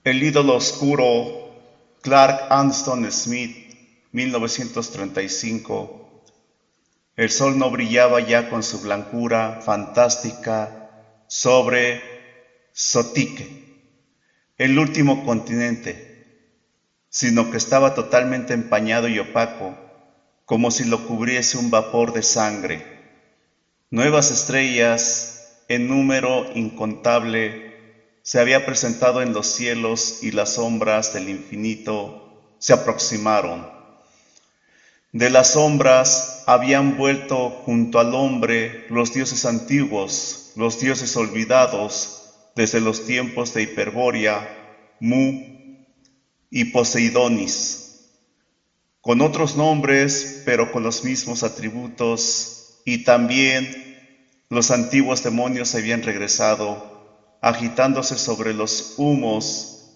El ídolo oscuro, Clark Anston Smith, 1935. El sol no brillaba ya con su blancura fantástica sobre Zotique, el último continente, sino que estaba totalmente empañado y opaco, como si lo cubriese un vapor de sangre. Nuevas estrellas, en número incontable, se había presentado en los cielos y las sombras del infinito se aproximaron. De las sombras habían vuelto junto al hombre los dioses antiguos, los dioses olvidados desde los tiempos de Hiperbórea, Mu y Poseidonis, con otros nombres pero con los mismos atributos, y también los antiguos demonios habían regresado, agitándose sobre los humos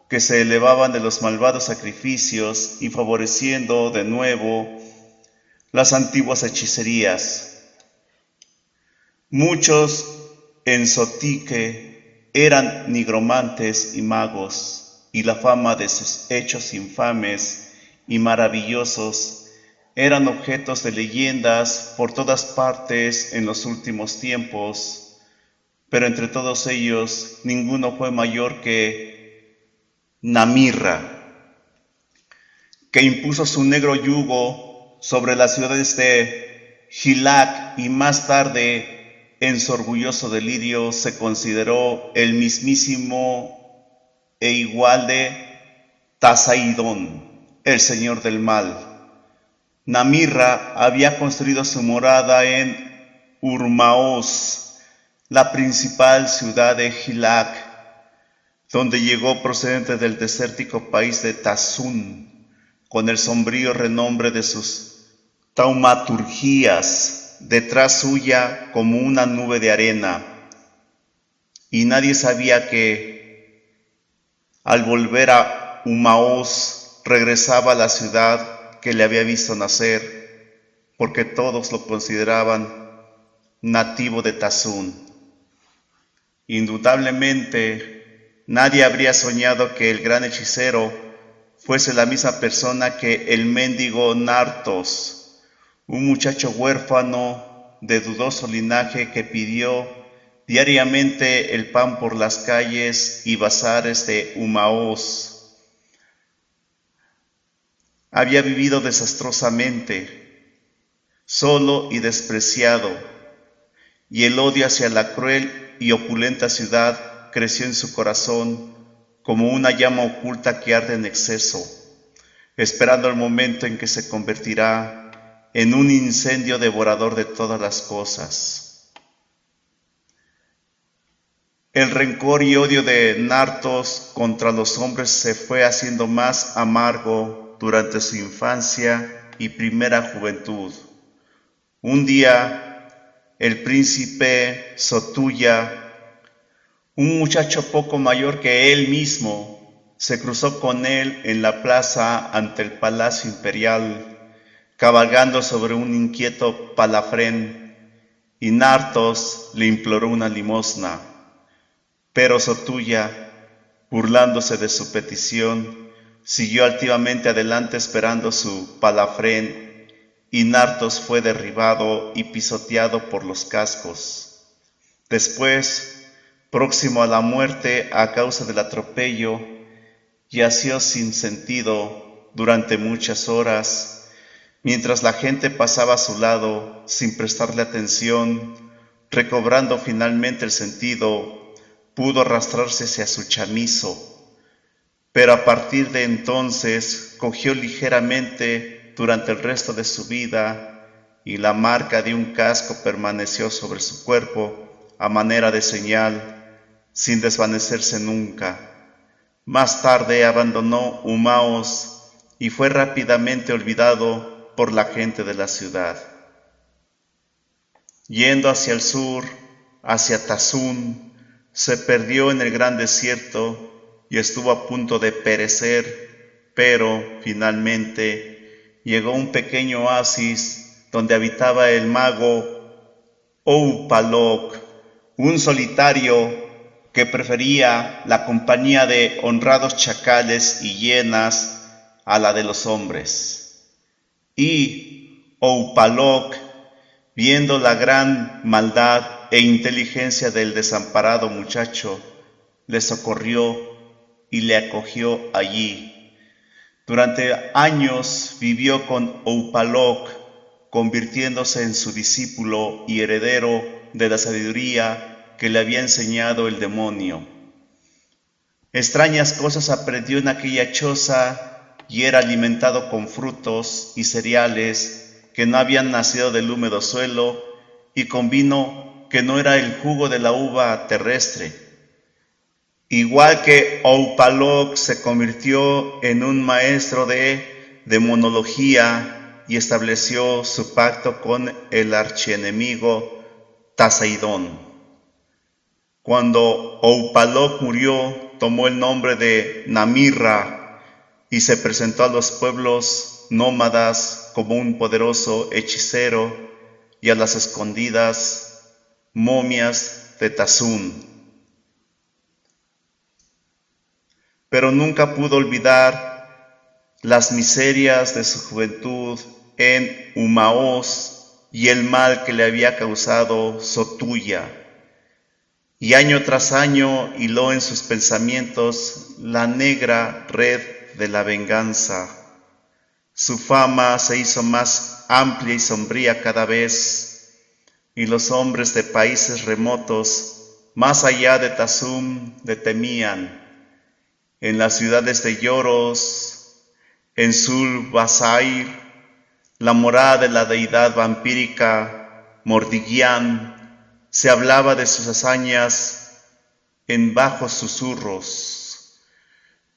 que se elevaban de los malvados sacrificios y favoreciendo de nuevo las antiguas hechicerías. Muchos en Zotique eran nigromantes y magos, y la fama de sus hechos infames y maravillosos eran objetos de leyendas por todas partes en los últimos tiempos, pero entre todos ellos ninguno fue mayor que Namirra, que impuso su negro yugo sobre las ciudades de Hilac y más tarde, en su orgulloso delirio, se consideró el mismísimo e igual de Tasaidón, el señor del mal. Namirra había construido su morada en Urmaos, la principal ciudad de Hilac, donde llegó procedente del desértico país de Tazún, con el sombrío renombre de sus taumaturgías detrás suya como una nube de arena. Y nadie sabía que, al volver a Umaos, regresaba a la ciudad que le había visto nacer, porque todos lo consideraban nativo de Tazún. Indudablemente, nadie habría soñado que el gran hechicero fuese la misma persona que el mendigo Nartos, un muchacho huérfano de dudoso linaje que pidió diariamente el pan por las calles y bazares de Umaos. Había vivido desastrosamente, solo y despreciado, y el odio hacia la cruel y opulenta ciudad creció en su corazón como una llama oculta que arde en exceso, esperando el momento en que se convertirá en un incendio devorador de todas las cosas. El rencor y odio de Nartos contra los hombres se fue haciendo más amargo durante su infancia y primera juventud. Un día, el príncipe Zotuya, un muchacho poco mayor que él mismo, se cruzó con él en la plaza ante el palacio imperial, cabalgando sobre un inquieto palafrén, y Nartos le imploró una limosna. Pero Zotuya, burlándose de su petición, siguió altivamente adelante esperando su palafrén, y Nartos fue derribado y pisoteado por los cascos. Después, próximo a la muerte a causa del atropello, yació sin sentido durante muchas horas, mientras la gente pasaba a su lado sin prestarle atención. Recobrando finalmente el sentido, pudo arrastrarse hacia su chamizo, pero a partir de entonces cogió ligeramente durante el resto de su vida, y la marca de un casco permaneció sobre su cuerpo a manera de señal, sin desvanecerse nunca. Más tarde abandonó Umaos y fue rápidamente olvidado por la gente de la ciudad. Yendo hacia el sur, hacia Tazún, se perdió en el gran desierto y estuvo a punto de perecer, pero finalmente llegó a un pequeño oasis donde habitaba el mago Oupalok, un solitario que prefería la compañía de honrados chacales y hienas a la de los hombres. Y Oupalok, viendo la gran maldad e inteligencia del desamparado muchacho, le socorrió y le acogió allí. Durante años vivió con Oupalok, convirtiéndose en su discípulo y heredero de la sabiduría que le había enseñado el demonio. Extrañas cosas aprendió en aquella choza y era alimentado con frutos y cereales que no habían nacido del húmedo suelo y con vino que no era el jugo de la uva terrestre. Igual que Oupalok se convirtió en un maestro de demonología y estableció su pacto con el archienemigo Taseidón. Cuando Oupalok murió, tomó el nombre de Namirra y se presentó a los pueblos nómadas como un poderoso hechicero y a las escondidas momias de Tazún. Pero nunca pudo olvidar las miserias de su juventud en Umaós y el mal que le había causado Sotuya. Y año tras año hiló en sus pensamientos la negra red de la venganza. Su fama se hizo más amplia y sombría cada vez, y los hombres de países remotos, más allá de Tazum, le temían. En las ciudades de Yoros, en Sul-Basair, la morada de la deidad vampírica Mordigian, se hablaba de sus hazañas en bajos susurros.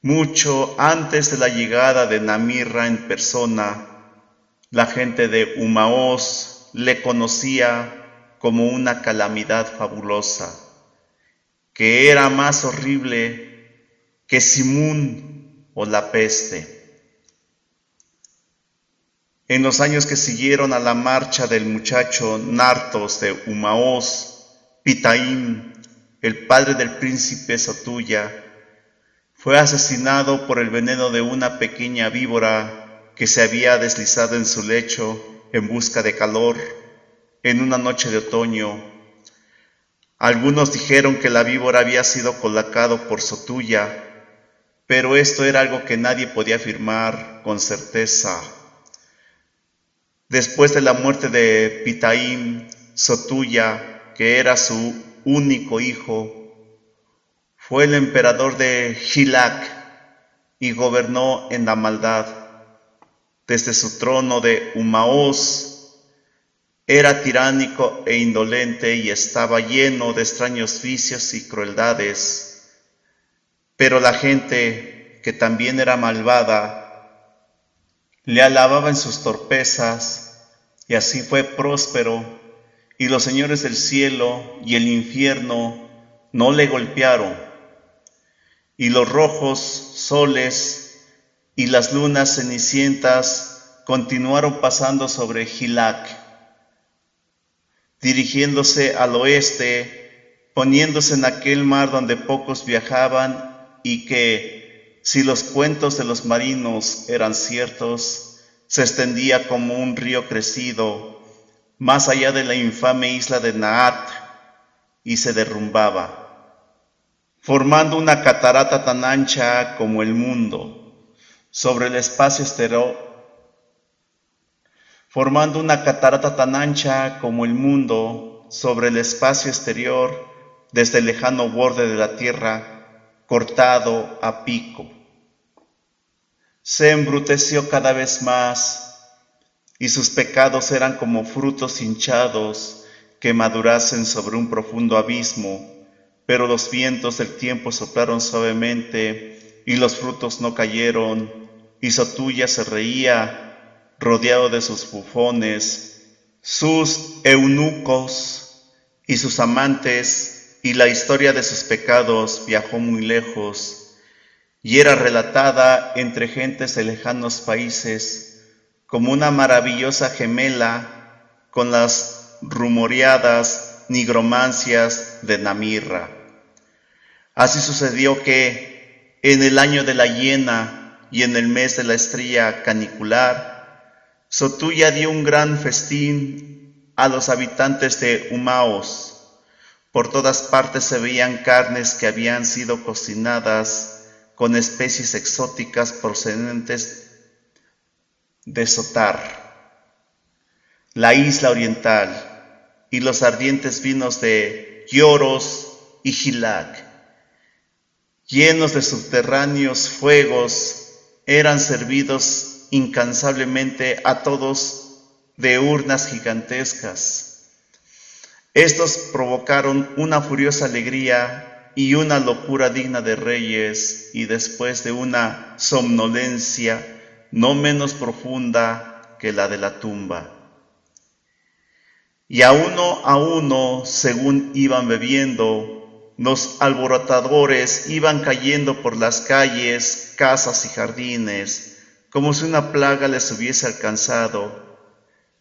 Mucho antes de la llegada de Namirra en persona, la gente de Umaós le conocía como una calamidad fabulosa, que era más horrible que Simún o la peste. En los años que siguieron a la marcha del muchacho Nartos de Umaós, Pitaim, el padre del príncipe Sotuya, fue asesinado por el veneno de una pequeña víbora que se había deslizado en su lecho en busca de calor en una noche de otoño. Algunos dijeron que la víbora había sido colocado por Sotuya, pero esto era algo que nadie podía afirmar con certeza. Después de la muerte de Pitaim, Sotuya, que era su único hijo, fue el emperador de Hilac y gobernó en la maldad. Desde su trono de Umaós era tiránico e indolente y estaba lleno de extraños vicios y crueldades. Pero la gente, que también era malvada, le alababa en sus torpezas, y así fue próspero, y los señores del cielo y el infierno no le golpearon, y los rojos soles y las lunas cenicientas continuaron pasando sobre Hilac, dirigiéndose al oeste, poniéndose en aquel mar donde pocos viajaban y que, si los cuentos de los marinos eran ciertos, se extendía como un río crecido, más allá de la infame isla de Naat, y se derrumbaba, formando una catarata tan ancha como el mundo, sobre el espacio exterior, desde el lejano borde de la tierra, cortado a pico. Se embruteció cada vez más, y sus pecados eran como frutos hinchados que madurasen sobre un profundo abismo, pero los vientos del tiempo soplaron suavemente, y los frutos no cayeron, y Sotuya se reía, rodeado de sus bufones, sus eunucos y sus amantes, y la historia de sus pecados viajó muy lejos, y era relatada entre gentes de lejanos países como una maravillosa gemela con las rumoreadas nigromancias de Namirra. Así sucedió que en el año de la hiena y en el mes de la estrella canicular, Sotuya dio un gran festín a los habitantes de Umaos. Por todas partes se veían carnes que habían sido cocinadas con especies exóticas procedentes de Sotar, la isla oriental, y los ardientes vinos de Lloros y Gilac, llenos de subterráneos fuegos, eran servidos incansablemente a todos de urnas gigantescas. Estos provocaron una furiosa alegría y una locura digna de reyes, y después de una somnolencia no menos profunda que la de la tumba. Y a uno, según iban bebiendo, los alborotadores iban cayendo por las calles, casas y jardines, como si una plaga les hubiese alcanzado.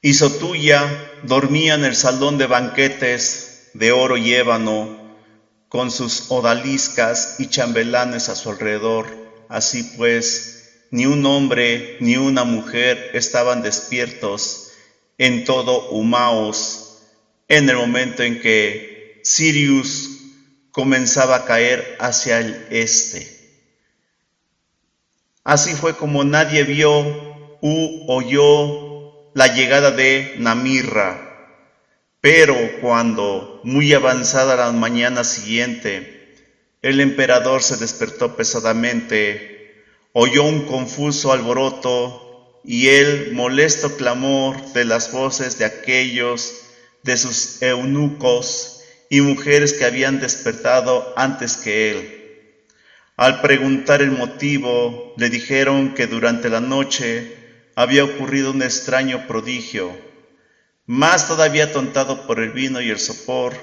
Y Sotuya dormía en el salón de banquetes de oro y ébano, con sus odaliscas y chambelanes a su alrededor. Así pues, ni un hombre ni una mujer estaban despiertos en todo Umaos en el momento en que Sirius comenzaba a caer hacia el este. Así fue como nadie vio u oyó la llegada de Namirra. Pero cuando, muy avanzada la mañana siguiente, el emperador se despertó pesadamente, oyó un confuso alboroto y el molesto clamor de las voces de aquellos de sus eunucos y mujeres que habían despertado antes que él. Al preguntar el motivo, le dijeron que durante la noche había ocurrido un extraño prodigio. Más todavía atontado por el vino y el sopor,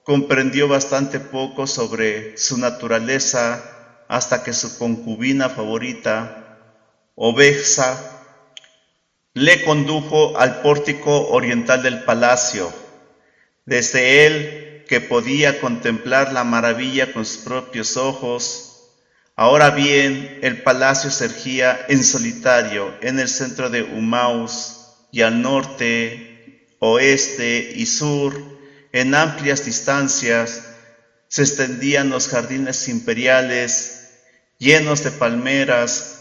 comprendió bastante poco sobre su naturaleza hasta que su concubina favorita, Obesa, le condujo al pórtico oriental del palacio. Desde él, que podía contemplar la maravilla con sus propios ojos. Ahora bien, el palacio se erguía en solitario en el centro de Umaus, y al norte, oeste y sur, en amplias distancias, se extendían los jardines imperiales, llenos de palmeras,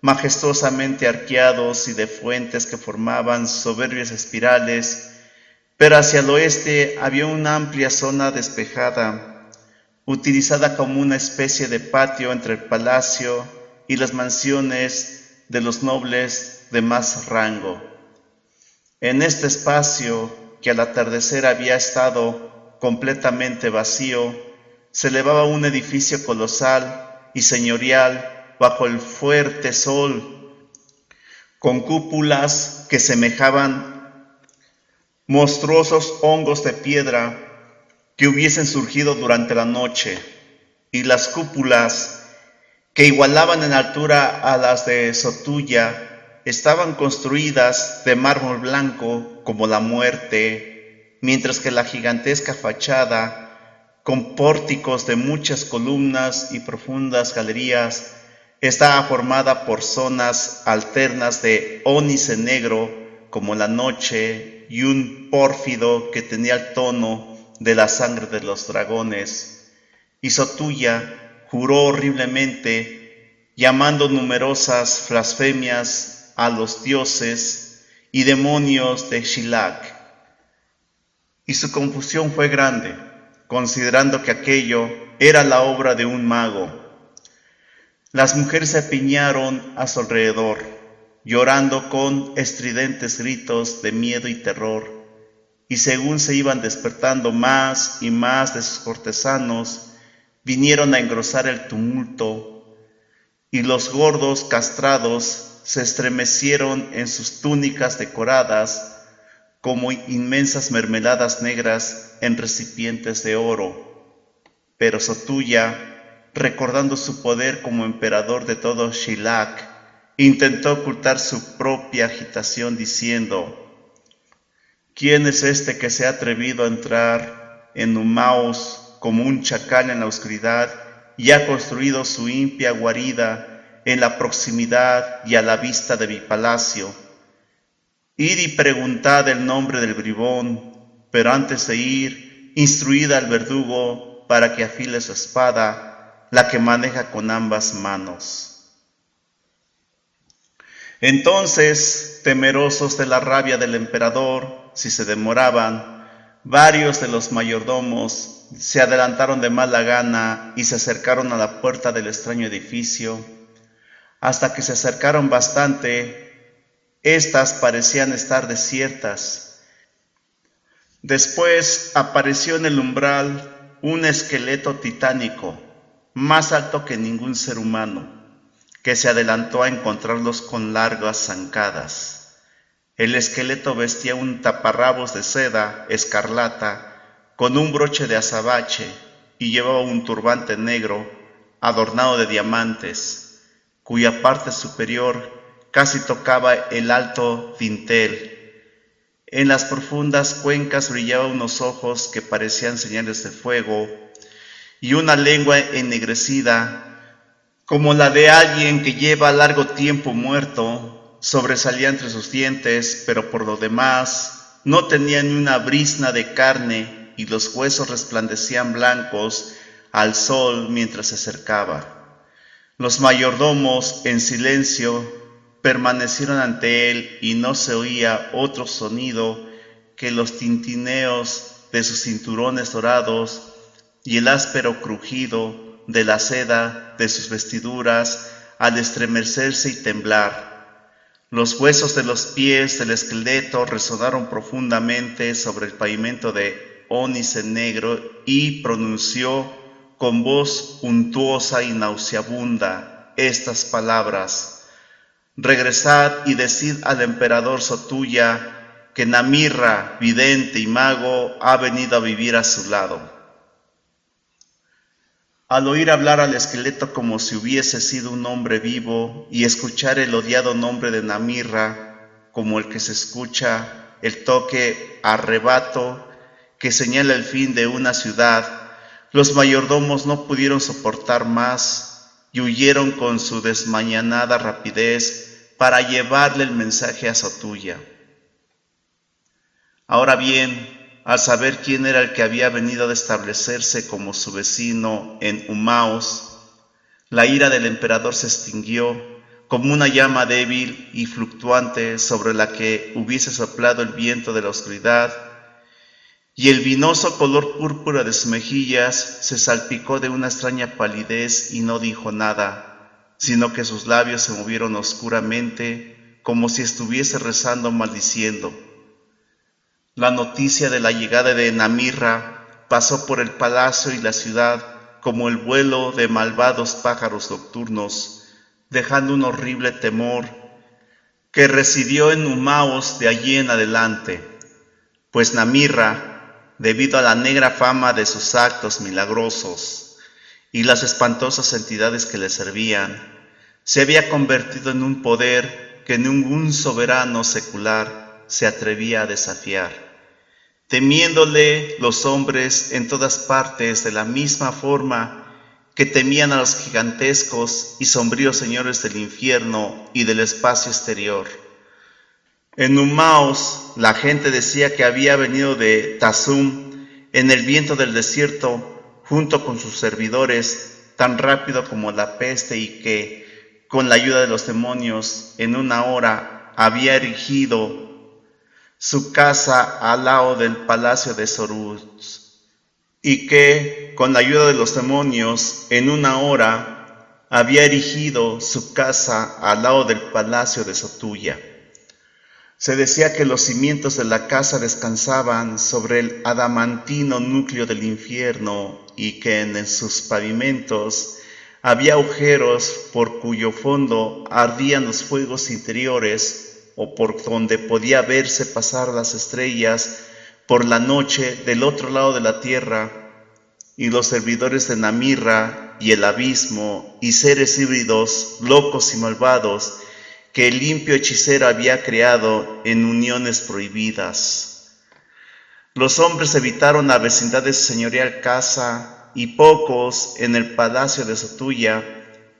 majestuosamente arqueados y de fuentes que formaban soberbias espirales. Pero hacia el oeste había una amplia zona despejada, utilizada como una especie de patio entre el palacio y las mansiones de los nobles de más rango. En este espacio, que al atardecer había estado completamente vacío, se elevaba un edificio colosal y señorial bajo el fuerte sol, con cúpulas que semejaban monstruosos hongos de piedra que hubiesen surgido durante la noche, y las cúpulas, que igualaban en altura a las de Sotuya, estaban construidas de mármol blanco como la muerte, mientras que la gigantesca fachada, con pórticos de muchas columnas y profundas galerías, estaba formada por zonas alternas de ónice negro como la noche y un pórfido que tenía el tono de la sangre de los dragones. Y Sotuya juró horriblemente, llamando numerosas blasfemias a los dioses y demonios de Gilac. Y su confusión fue grande, considerando que aquello era la obra de un mago. Las mujeres se apiñaron a su alrededor, llorando con estridentes gritos de miedo y terror, y según se iban despertando más y más de sus cortesanos, vinieron a engrosar el tumulto, y los gordos castrados se estremecieron en sus túnicas decoradas como inmensas mermeladas negras en recipientes de oro. Pero Sotuya, recordando su poder como emperador de todo Gilac, intentó ocultar su propia agitación diciendo: ¿Quién es este que se ha atrevido a entrar en Umaos como un chacal en la oscuridad y ha construido su impía guarida en la proximidad y a la vista de mi palacio. Id y preguntad el nombre del bribón, pero antes de ir, instruid al verdugo para que afile su espada, la que maneja con ambas manos. Entonces, temerosos de la rabia del emperador, si se demoraban, varios de los mayordomos se adelantaron de mala gana y se acercaron a la puerta del extraño edificio. Hasta que se acercaron bastante, éstas parecían estar desiertas. Después apareció en el umbral un esqueleto titánico, más alto que ningún ser humano, que se adelantó a encontrarlos con largas zancadas. El esqueleto vestía un taparrabos de seda escarlata con un broche de azabache y llevaba un turbante negro adornado de diamantes, cuya parte superior casi tocaba el alto dintel. En las profundas cuencas brillaban unos ojos que parecían señales de fuego y una lengua ennegrecida, como la de alguien que lleva largo tiempo muerto, sobresalía entre sus dientes, pero por lo demás no tenía ni una brizna de carne y los huesos resplandecían blancos al sol mientras se acercaba. Los mayordomos, en silencio, permanecieron ante él y no se oía otro sonido que los tintineos de sus cinturones dorados y el áspero crujido de la seda de sus vestiduras al estremecerse y temblar. Los huesos de los pies del esqueleto resonaron profundamente sobre el pavimento de ónice negro y pronunció con voz untuosa y nauseabunda estas palabras: regresad y decid al emperador Sotuya que Namirra, vidente y mago, ha venido a vivir a su lado. Al oír hablar al esqueleto como si hubiese sido un hombre vivo y escuchar el odiado nombre de Namirra, como el que se escucha el toque arrebato que señala el fin de una ciudad, los mayordomos no pudieron soportar más y huyeron con su desmañanada rapidez para llevarle el mensaje a Sotuya. Ahora bien, al saber quién era el que había venido a establecerse como su vecino en Umaos, la ira del emperador se extinguió como una llama débil y fluctuante sobre la que hubiese soplado el viento de la oscuridad, y el vinoso color púrpura de sus mejillas se salpicó de una extraña palidez y no dijo nada, sino que sus labios se movieron oscuramente como si estuviese rezando maldiciendo. La noticia de la llegada de Namirra pasó por el palacio y la ciudad como el vuelo de malvados pájaros nocturnos, dejando un horrible temor que residió en Umaos de allí en adelante, pues Namirra, debido a la negra fama de sus actos milagrosos y las espantosas entidades que le servían, se había convertido en un poder que ningún soberano secular se atrevía a desafiar, temiéndole los hombres en todas partes de la misma forma que temían a los gigantescos y sombríos señores del infierno y del espacio exterior. En Umaos la gente decía que había venido de Tazum en el viento del desierto junto con sus servidores tan rápido como la peste y que, con la ayuda de los demonios, en una hora había erigido su casa al lado del palacio de Zoruz, y que, con la ayuda de los demonios, en una hora había erigido su casa al lado del palacio de Sotuya. Se decía que los cimientos de la casa descansaban sobre el adamantino núcleo del infierno y que en sus pavimentos había agujeros por cuyo fondo ardían los fuegos interiores o por donde podía verse pasar las estrellas por la noche del otro lado de la tierra, y los servidores de Namirra y el abismo y seres híbridos, locos y malvados, que el limpio hechicero había creado en uniones prohibidas. Los hombres evitaron la vecindad de su señorial casa y pocos en el palacio de Sotuya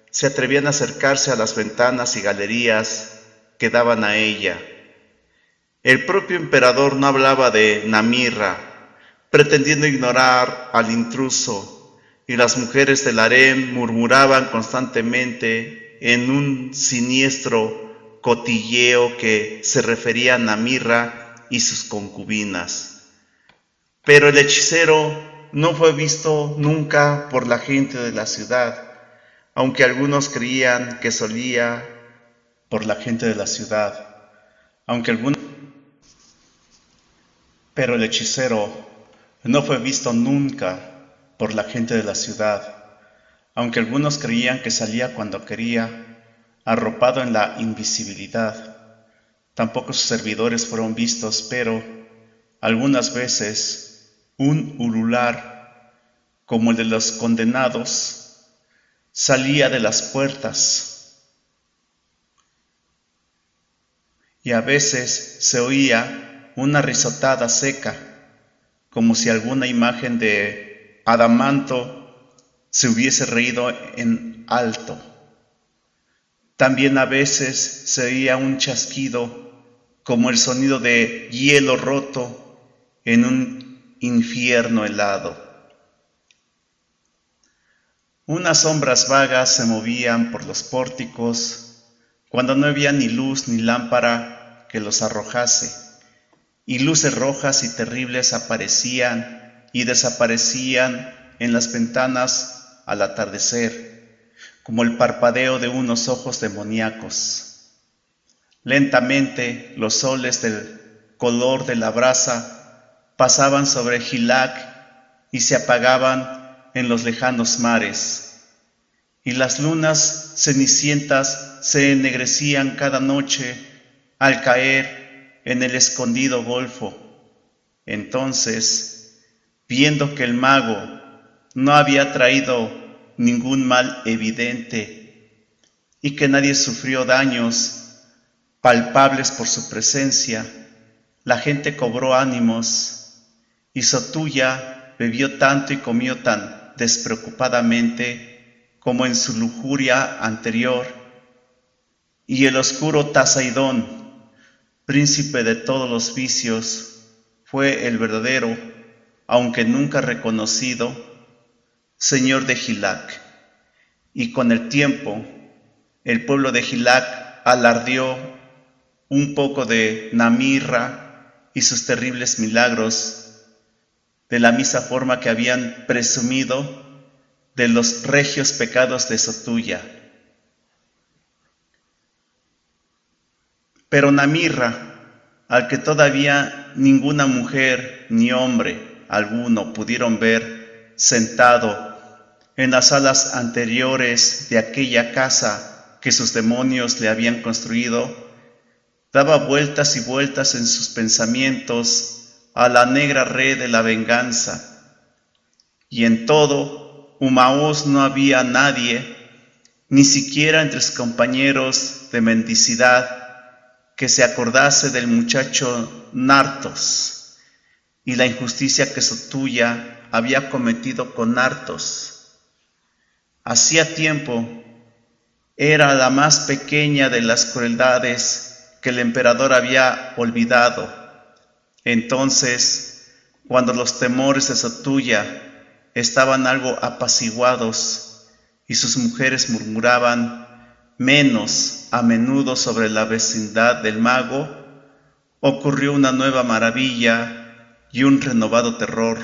se atrevían a acercarse a las ventanas y galerías que daban a ella. El propio emperador no hablaba de Namirra, pretendiendo ignorar al intruso, y las mujeres del harén murmuraban constantemente en un siniestro cotilleo que se refería a Namirra y sus concubinas. Pero el hechicero no fue visto nunca por la gente de la ciudad, aunque algunos creían que solía por la gente de la ciudad, pero el hechicero no fue visto nunca por la gente de la ciudad, aunque algunos creían que salía cuando quería, arropado en la invisibilidad. Tampoco sus servidores fueron vistos, pero algunas veces un ulular, como el de los condenados, salía de las puertas, y a veces se oía una risotada seca, como si alguna imagen de adamanto se hubiese reído en alto. También a veces se oía un chasquido, como el sonido de hielo roto en un infierno helado. Unas sombras vagas se movían por los pórticos cuando no había ni luz ni lámpara que los arrojase, y luces rojas y terribles aparecían y desaparecían en las ventanas al atardecer, como el parpadeo de unos ojos demoníacos. Lentamente los soles del color de la brasa pasaban sobre Gilac y se apagaban en los lejanos mares, y las lunas cenicientas se ennegrecían cada noche al caer en el escondido golfo. Entonces, viendo que el mago no había traído ningún mal evidente y que nadie sufrió daños palpables por su presencia, la gente cobró ánimos, y Sotuya bebió tanto y comió tan despreocupadamente como en su lujuria anterior, y el oscuro Tasaidón, príncipe de todos los vicios, fue el verdadero, aunque nunca reconocido, señor de Gilac. Y con el tiempo, el pueblo de Gilac alardeó un poco de Namirra y sus terribles milagros, de la misma forma que habían presumido de los regios pecados de Sotuya. Pero Namirra, al que todavía ninguna mujer ni hombre alguno pudieron ver sentado en las salas anteriores de aquella casa que sus demonios le habían construido, daba vueltas y vueltas en sus pensamientos a la negra red de la venganza. Y en todo Humaos no había nadie, ni siquiera entre sus compañeros de mendicidad, que se acordase del muchacho Nartos y la injusticia que Sotuya había cometido con Nartos. Hacía tiempo era la más pequeña de las crueldades que el emperador había olvidado. Entonces, cuando los temores de Sotuya estaban algo apaciguados y sus mujeres murmuraban menos a menudo sobre la vecindad del mago, ocurrió una nueva maravilla y un renovado terror,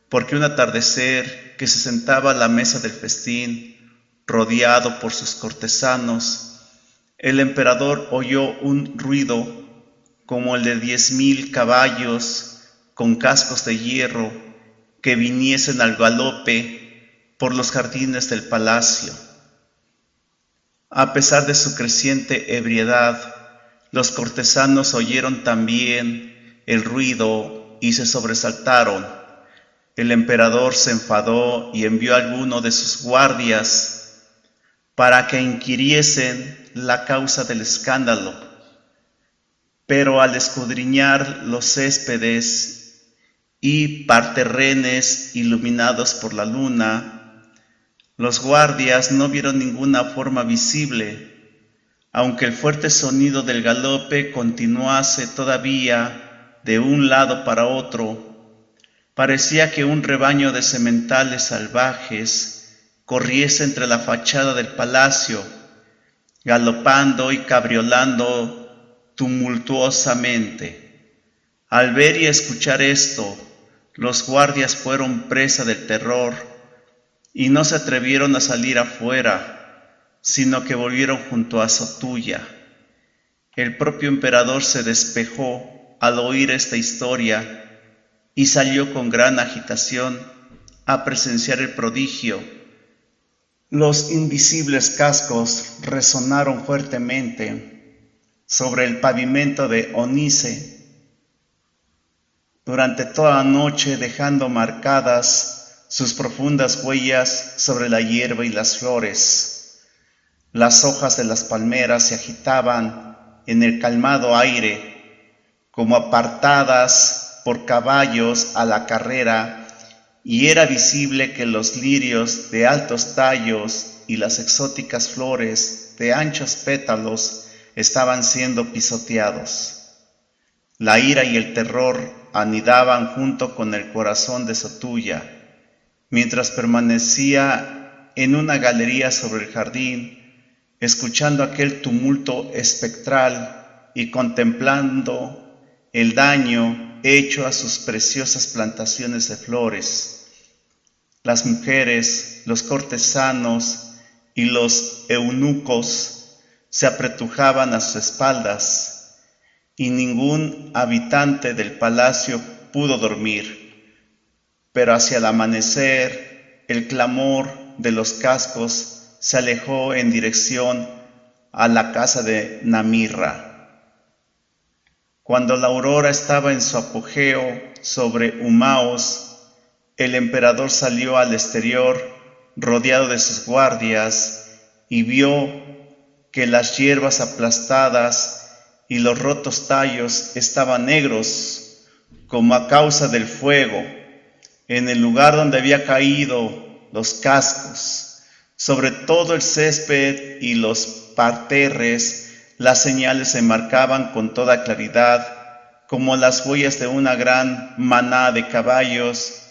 porque un atardecer que se sentaba a la mesa del festín, rodeado por sus cortesanos, el emperador oyó un ruido como el de 10,000 caballos con cascos de hierro que viniesen al galope por los jardines del palacio. A pesar de su creciente ebriedad, los cortesanos oyeron también el ruido y se sobresaltaron. El emperador se enfadó y envió a alguno de sus guardias para que inquiriesen la causa del escándalo. Pero al escudriñar los céspedes y parterrenes iluminados por la luna. Los guardias no vieron ninguna forma visible, aunque el fuerte sonido del galope continuase todavía de un lado para otro. Parecía que un rebaño de sementales salvajes corriese entre la fachada del palacio, galopando y cabriolando tumultuosamente. Al ver y escuchar esto, los guardias fueron presa del terror y no se atrevieron a salir afuera, sino que volvieron junto a Sotuya. El propio emperador se despejó al oír esta historia y salió con gran agitación a presenciar el prodigio. Los invisibles cascos resonaron fuertemente sobre el pavimento de Onice durante toda la noche, dejando marcadas sus profundas huellas sobre la hierba y las flores. Las hojas de las palmeras se agitaban en el calmado aire, como apartadas por caballos a la carrera, y era visible que los lirios de altos tallos y las exóticas flores de anchos pétalos estaban siendo pisoteados. La ira y el terror anidaban junto con el corazón de Sotuya, mientras permanecía en una galería sobre el jardín, escuchando aquel tumulto espectral y contemplando el daño hecho a sus preciosas plantaciones de flores. Las mujeres, los cortesanos y los eunucos se apretujaban a sus espaldas, y ningún habitante del palacio pudo dormir. Pero hacia el amanecer, el clamor de los cascos se alejó en dirección a la casa de Namirra. Cuando la aurora estaba en su apogeo sobre Humaos, el emperador salió al exterior rodeado de sus guardias y vio que las hierbas aplastadas y los rotos tallos estaban negros como a causa del fuego en el lugar donde había caído los cascos. Sobre todo el césped y los parterres las señales se marcaban con toda claridad, como las huellas de una gran manada de caballos,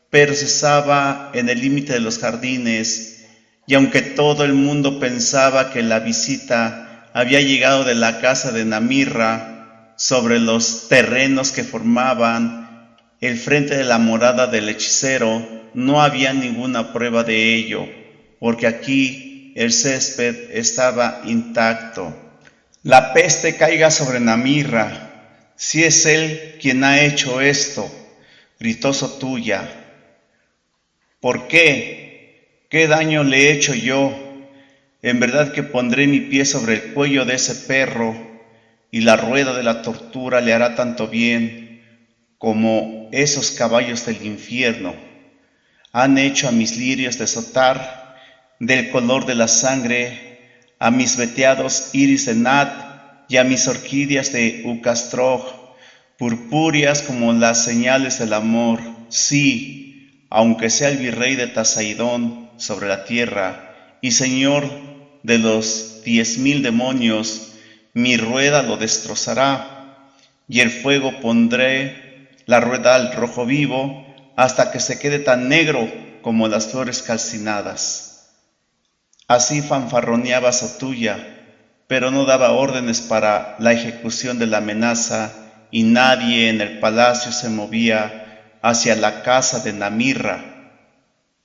pero cesaba en el límite de los jardines, y aunque todo el mundo pensaba que la visita había llegado de la casa de Namirra, sobre los terrenos que formaban el frente de la morada del hechicero, no había ninguna prueba de ello, porque aquí el césped estaba intacto. La peste caiga sobre Namirra, si es él quien ha hecho esto, gritó Sotuya. ¿Por qué? ¿Qué daño le he hecho yo? En verdad que pondré mi pie sobre el cuello de ese perro, y la rueda de la tortura le hará tanto bien como esos caballos del infierno. Han hecho a mis lirios desotar del color de la sangre, a mis veteados iris de Nat y a mis orquídeas de Ucastroj, purpúreas como las señales del amor. Sí, aunque sea el virrey de Tasaidón sobre la tierra y señor de los 10,000 demonios, mi rueda lo destrozará, y el fuego pondré la rueda al rojo vivo hasta que se quede tan negro como las flores calcinadas. Así fanfarroneaba Sotuya, pero no daba órdenes para la ejecución de la amenaza, y nadie en el palacio se movía hacia la casa de Namirra.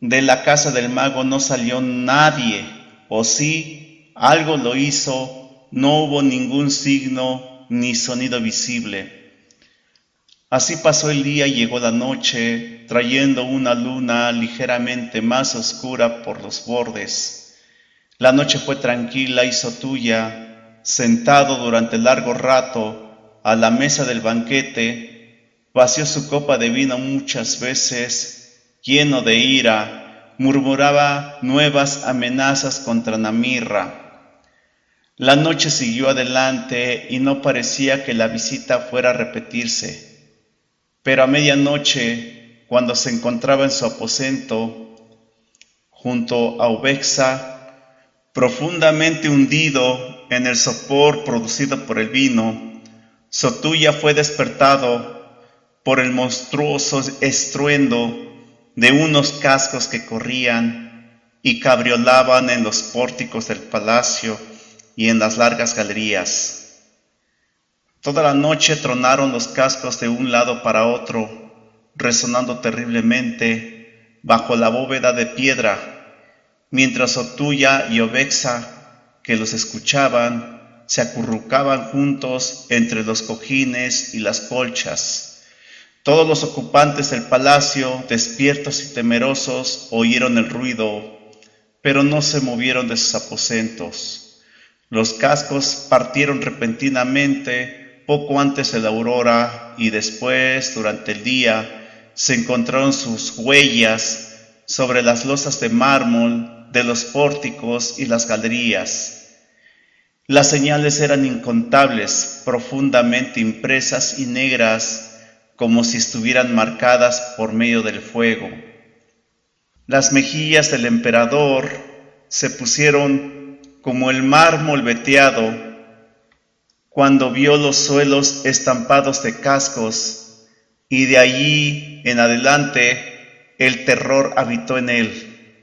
De la casa del mago no salió nadie, o sí, algo lo hizo, no hubo ningún signo ni sonido visible. Así pasó el día y llegó la noche, trayendo una luna ligeramente más oscura por los bordes. La noche fue tranquila y Sotuya, sentado durante largo rato a la mesa del banquete, vació su copa de vino muchas veces, lleno de ira, murmuraba nuevas amenazas contra Namirra. La noche siguió adelante y no parecía que la visita fuera a repetirse, Pero a medianoche, cuando se encontraba en su aposento, junto a Ubexa, profundamente hundido en el sopor producido por el vino, Sotuya fue despertado por el monstruoso estruendo de unos cascos que corrían y cabriolaban en los pórticos del palacio y en las largas galerías. Toda la noche tronaron los cascos de un lado para otro, resonando terriblemente bajo la bóveda de piedra, mientras Sotuya y Ubexa, que los escuchaban, se acurrucaban juntos entre los cojines y las colchas. Todos los ocupantes del palacio, despiertos y temerosos, oyeron el ruido, pero no se movieron de sus aposentos. Los cascos partieron repentinamente poco antes de la aurora y después, durante el día, se encontraron sus huellas sobre las losas de mármol de los pórticos y las galerías. Las señales eran incontables, profundamente impresas y negras, como si estuvieran marcadas por medio del fuego. Las mejillas del emperador se pusieron como el mármol veteado cuando vio los suelos estampados de cascos, y de allí en adelante el terror habitó en él,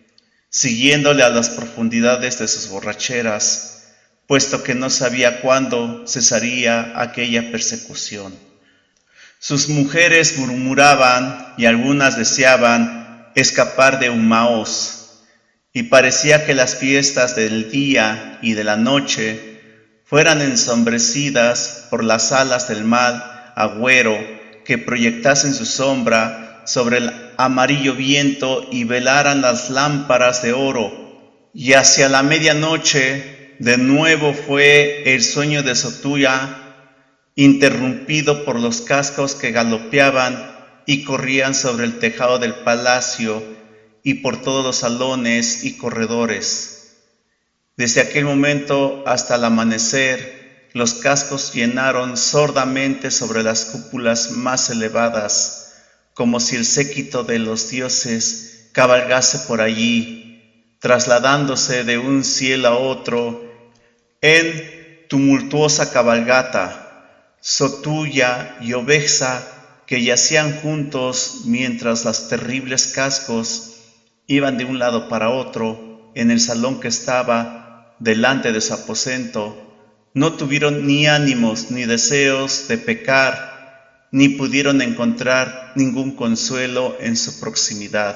siguiéndole a las profundidades de sus borracheras, puesto que no sabía cuándo cesaría aquella persecución. Sus mujeres murmuraban y algunas deseaban escapar de Umaos, y parecía que las fiestas del día y de la noche fueran ensombrecidas por las alas del mal agüero que proyectasen su sombra sobre el amarillo viento y velaran las lámparas de oro. Y hacia la medianoche de nuevo fue el sueño de Sotuya interrumpido por los cascos que galopeaban y corrían sobre el tejado del palacio y por todos los salones y corredores. Desde aquel momento hasta el amanecer, los cascos llenaron sordamente sobre las cúpulas más elevadas, como si el séquito de los dioses cabalgase por allí, trasladándose de un cielo a otro en tumultuosa cabalgata. Sotuya y Ubexa, que yacían juntos mientras los terribles cascos iban de un lado para otro en el salón que estaba delante de su aposento, no tuvieron ni ánimos ni deseos de pecar, ni pudieron encontrar ningún consuelo en su proximidad.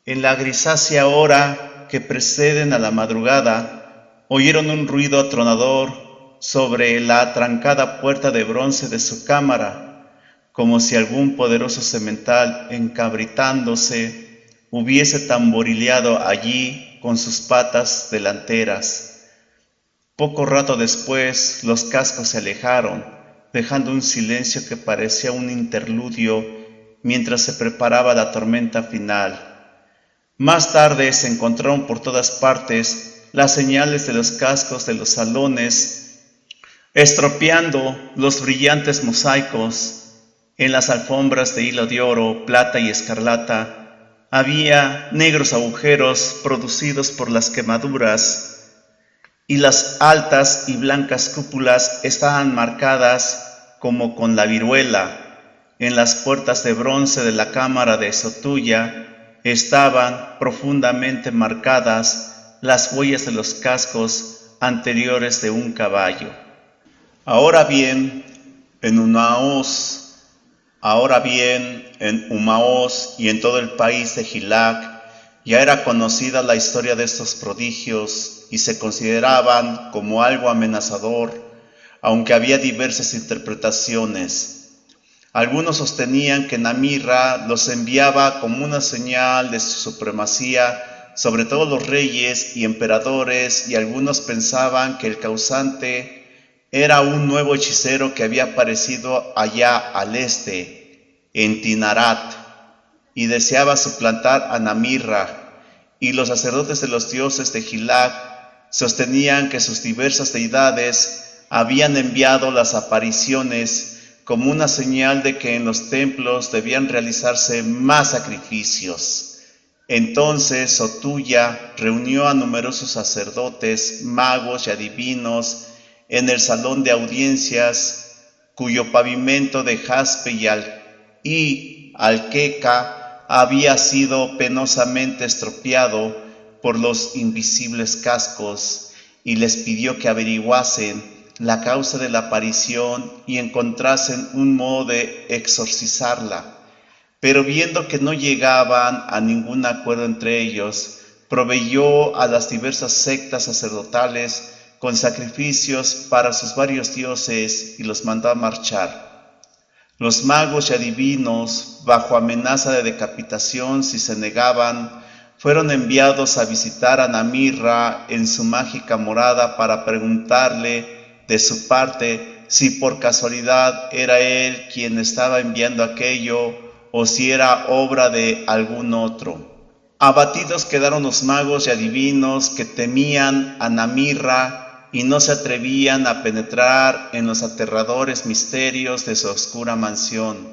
En la grisácea hora que preceden a la madrugada, oyeron un ruido atronador sobre la atrancada puerta de bronce de su cámara, como si algún poderoso semental encabritándose hubiese tamborileado allí con sus patas delanteras. Poco rato después los cascos se alejaron, dejando un silencio que parecía un interludio mientras se preparaba la tormenta final. Más tarde se encontraron por todas partes las señales de los cascos de los salones, estropeando los brillantes mosaicos. En las alfombras de hilo de oro, plata y escarlata había negros agujeros producidos por las quemaduras, y las altas y blancas cúpulas estaban marcadas como con la viruela. En las puertas de bronce de la cámara de Sotuya estaban profundamente marcadas las huellas de los cascos anteriores de un caballo. Ahora bien, en Umaos y en todo el país de Gilac ya era conocida la historia de estos prodigios y se consideraban como algo amenazador, aunque había diversas interpretaciones. Algunos sostenían que Namirra los enviaba como una señal de su supremacía sobre todos los reyes y emperadores, y algunos pensaban que el causante era un nuevo hechicero que había aparecido allá al este, en Tinarat, y deseaba suplantar a Namirra. Y los sacerdotes de los dioses de Gilac sostenían que sus diversas deidades habían enviado las apariciones como una señal de que en los templos debían realizarse más sacrificios. Entonces Sotuya reunió a numerosos sacerdotes, magos y adivinos en el salón de audiencias, cuyo pavimento de jaspe y alqueca había sido penosamente estropeado por los invisibles cascos, y les pidió que averiguasen la causa de la aparición y encontrasen un modo de exorcizarla. Pero viendo que no llegaban a ningún acuerdo entre ellos, proveyó a las diversas sectas sacerdotales con sacrificios para sus varios dioses y los mandó a marchar. Los magos y adivinos, bajo amenaza de decapitación si se negaban, fueron enviados a visitar a Namirra en su mágica morada para preguntarle de su parte si por casualidad era él quien estaba enviando aquello o si era obra de algún otro. Abatidos quedaron los magos y adivinos que temían a Namirra y no se atrevían a penetrar en los aterradores misterios de su oscura mansión.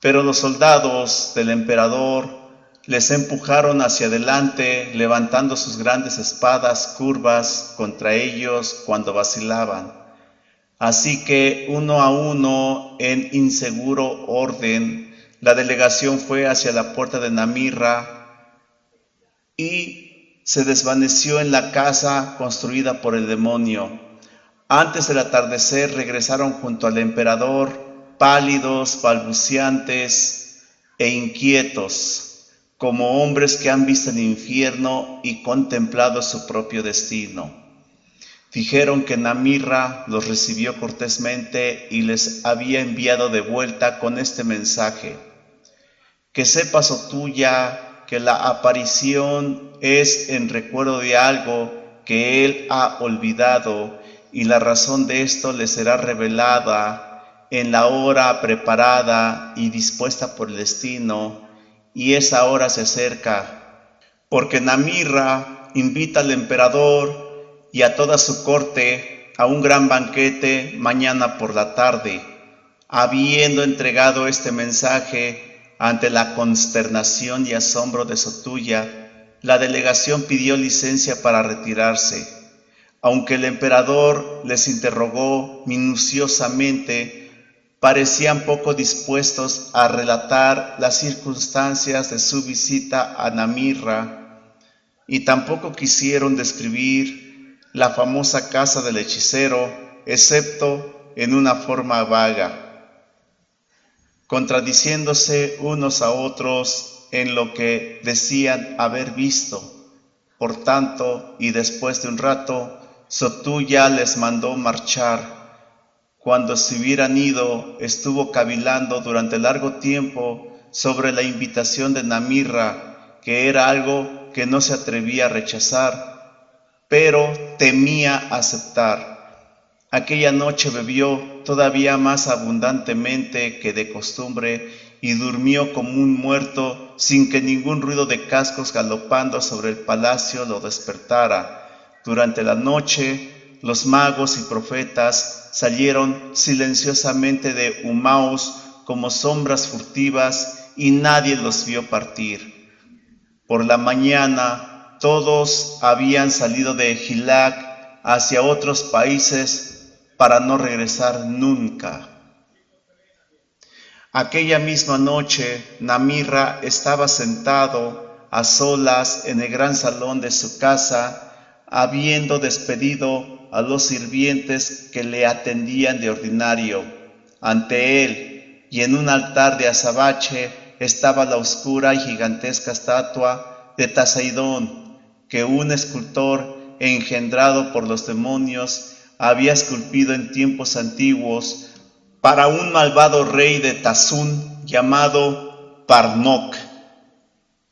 Pero los soldados del emperador les empujaron hacia adelante, levantando sus grandes espadas curvas contra ellos cuando vacilaban. Así que, uno a uno, en inseguro orden, la delegación fue hacia la puerta de Namirra y se desvaneció en la casa construida por el demonio. Antes del atardecer regresaron junto al emperador, pálidos, balbuceantes e inquietos, como hombres que han visto el infierno y contemplado su propio destino. Dijeron que Namirra los recibió cortésmente y les había enviado de vuelta con este mensaje: que sepas, Sotuya, que la aparición es en recuerdo de algo que él ha olvidado, y la razón de esto le será revelada en la hora preparada y dispuesta por el destino, y esa hora se acerca, porque Namirra invita al emperador y a toda su corte a un gran banquete mañana por la tarde. Habiendo entregado este mensaje ante la consternación y asombro de Sotuya, la delegación pidió licencia para retirarse. Aunque el emperador les interrogó minuciosamente, parecían poco dispuestos a relatar las circunstancias de su visita a Namirra, y tampoco quisieron describir la famosa casa del hechicero, excepto en una forma vaga, contradiciéndose unos a otros en lo que decían haber visto. Por tanto, y después de un rato, Sotuya les mandó marchar. Cuando se hubieran ido, estuvo cavilando durante largo tiempo sobre la invitación de Namirra, que era algo que no se atrevía a rechazar, pero temía aceptar. Aquella noche bebió todavía más abundantemente que de costumbre y durmió como un muerto sin que ningún ruido de cascos galopando sobre el palacio lo despertara. Durante la noche, los magos y profetas salieron silenciosamente de Humaos como sombras furtivas y nadie los vio partir. Por la mañana, todos habían salido de Gilac hacia otros países para no regresar nunca. Aquella misma noche, Namirra estaba sentado a solas en el gran salón de su casa, habiendo despedido a los sirvientes que le atendían de ordinario. Ante él, y en un altar de azabache, estaba la oscura y gigantesca estatua de Taseidón, que un escultor engendrado por los demonios había esculpido en tiempos antiguos para un malvado rey de Tazún llamado Parnok.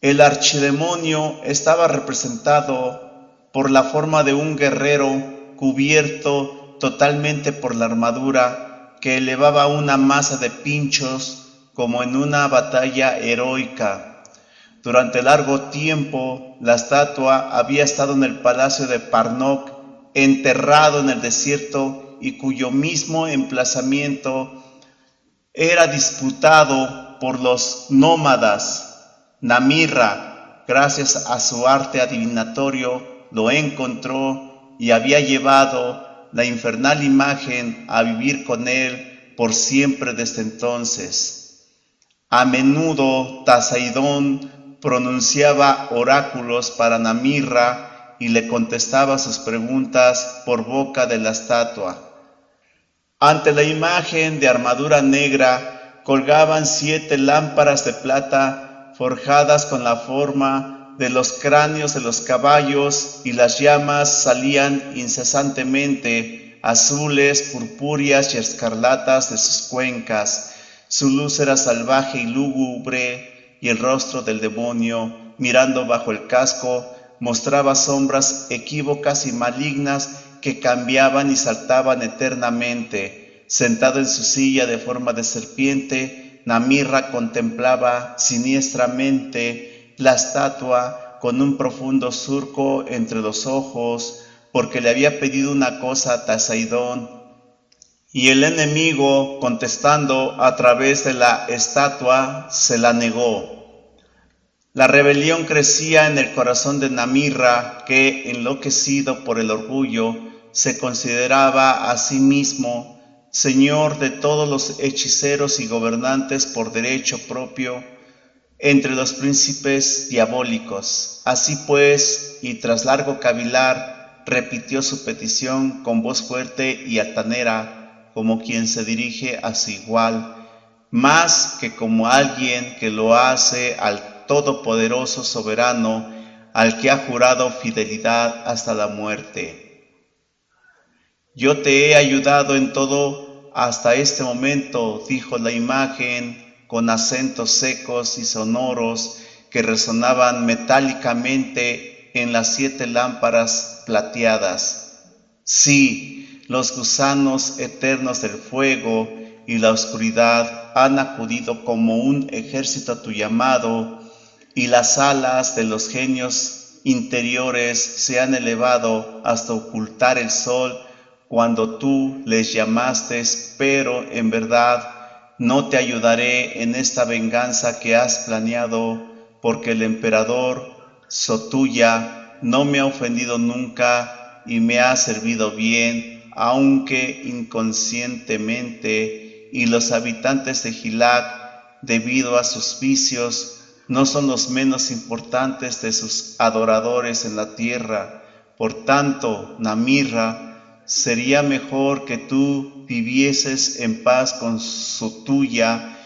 El archidemonio estaba representado por la forma de un guerrero cubierto totalmente por la armadura, que elevaba una masa de pinchos como en una batalla heroica. Durante largo tiempo, la estatua había estado en el palacio de Parnok, enterrado en el desierto, y cuyo mismo emplazamiento Era disputado por los nómadas. Namirra, gracias a su arte adivinatorio, lo encontró y había llevado la infernal imagen a vivir con él por siempre desde entonces. A menudo Tasaidón pronunciaba oráculos para Namirra y le contestaba sus preguntas por boca de la estatua. Ante la imagen de armadura negra colgaban 7 lámparas de plata forjadas con la forma de los cráneos de los caballos, y las llamas salían incesantemente, azules, purpúreas y escarlatas de sus cuencas. Su luz era salvaje y lúgubre, y el rostro del demonio, mirando bajo el casco, mostraba sombras equívocas y malignas que cambiaban y saltaban eternamente. Sentado en su silla de forma de serpiente, Namirra contemplaba siniestramente la estatua con un profundo surco entre los ojos, porque le había pedido una cosa a Tasaidón, y el enemigo, contestando a través de la estatua, se la negó. La rebelión crecía en el corazón de Namirra, que, enloquecido por el orgullo, se consideraba a sí mismo señor de todos los hechiceros y gobernantes por derecho propio entre los príncipes diabólicos. Así pues, y tras largo cavilar, repitió su petición con voz fuerte y altanera, como quien se dirige a su igual, más que como alguien que lo hace al todopoderoso soberano, al que ha jurado fidelidad hasta la muerte. Yo te he ayudado en todo hasta este momento, dijo la imagen con acentos secos y sonoros que resonaban metálicamente en las 7 lámparas plateadas. Sí, los gusanos eternos del fuego y la oscuridad han acudido como un ejército a tu llamado, y las alas de los genios interiores se han elevado hasta ocultar el sol cuando tú les llamaste, pero en verdad no te ayudaré en esta venganza que has planeado, porque el emperador Sotuya no me ha ofendido nunca y me ha servido bien, aunque inconscientemente, y los habitantes de Gilac, debido a sus vicios, no son los menos importantes de sus adoradores en la tierra. Por tanto, Namirra, sería mejor que tú vivieses en paz con Sotuya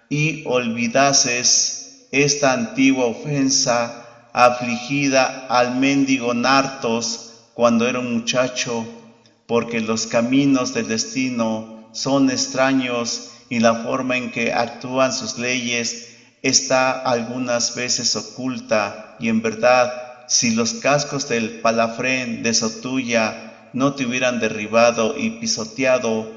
y olvidases esta antigua ofensa afligida al mendigo Nartos cuando era un muchacho, porque los caminos del destino son extraños y la forma en que actúan sus leyes está algunas veces oculta, y en verdad, si los cascos del palafrén de Sotuya no te hubieran derribado y pisoteado,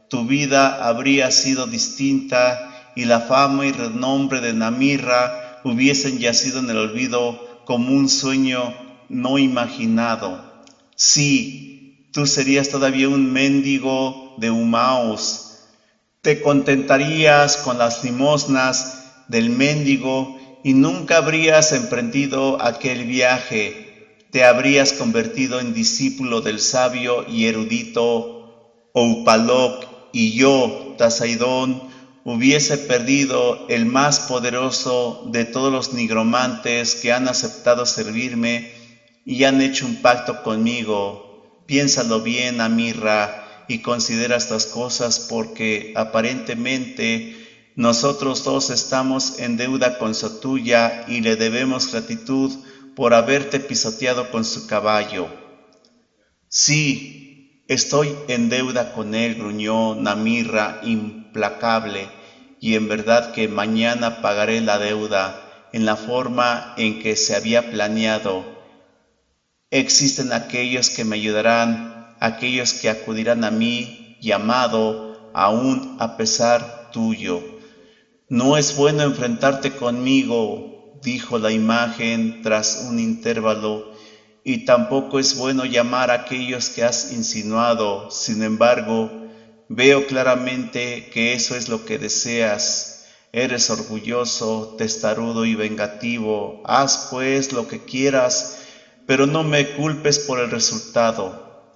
tu vida habría sido distinta y la fama y renombre de Namirra hubiesen yacido en el olvido como un sueño no imaginado. Sí, tú serías todavía un mendigo de Humaos. Te contentarías con las limosnas del mendigo y nunca habrías emprendido aquel viaje. Te habrías convertido en discípulo del sabio y erudito Oupalok, y yo, Tasaidón, hubiese perdido el más poderoso de todos los nigromantes que han aceptado servirme y han hecho un pacto conmigo. Piénsalo bien, Namirra, y considera estas cosas, porque aparentemente nosotros dos estamos en deuda con Sotuya y le debemos gratitud por haberte pisoteado con su caballo. Sí, estoy en deuda con él, gruñó Namirra implacable, y en verdad que mañana pagaré la deuda en la forma en que se había planeado. Existen aquellos que me ayudarán, aquellos que acudirán a mí, llamado, aún a pesar tuyo. No es bueno enfrentarte conmigo, dijo la imagen tras un intervalo, y tampoco es bueno llamar a aquellos que has insinuado. Sin embargo, Veo claramente que eso es lo que deseas. Eres orgulloso, testarudo y vengativo. Haz pues lo que quieras, pero no me culpes por el resultado.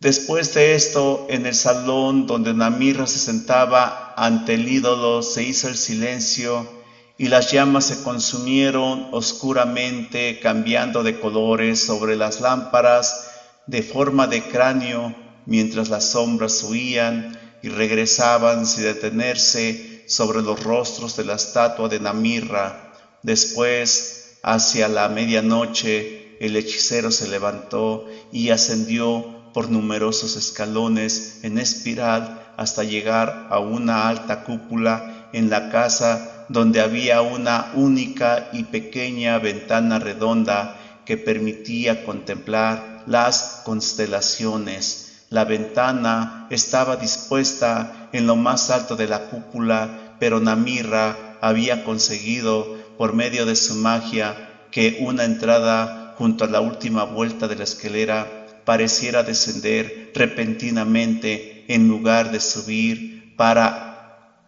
Después de esto, en el salón donde Namirra se sentaba ante el ídolo, se hizo el silencio y las llamas se consumieron oscuramente, cambiando de colores sobre las lámparas de forma de cráneo, mientras las sombras huían y regresaban sin detenerse sobre los rostros de la estatua de Namirra. Después, hacia la medianoche, el hechicero se levantó y ascendió por numerosos escalones en espiral hasta llegar a una alta cúpula en la casa donde había una única y pequeña ventana redonda que permitía contemplar las constelaciones. La ventana estaba dispuesta en lo más alto de la cúpula, pero Namirra había conseguido, por medio de su magia, que una entrada junto a la última vuelta de la escalera pareciera descender repentinamente en lugar de subir, para,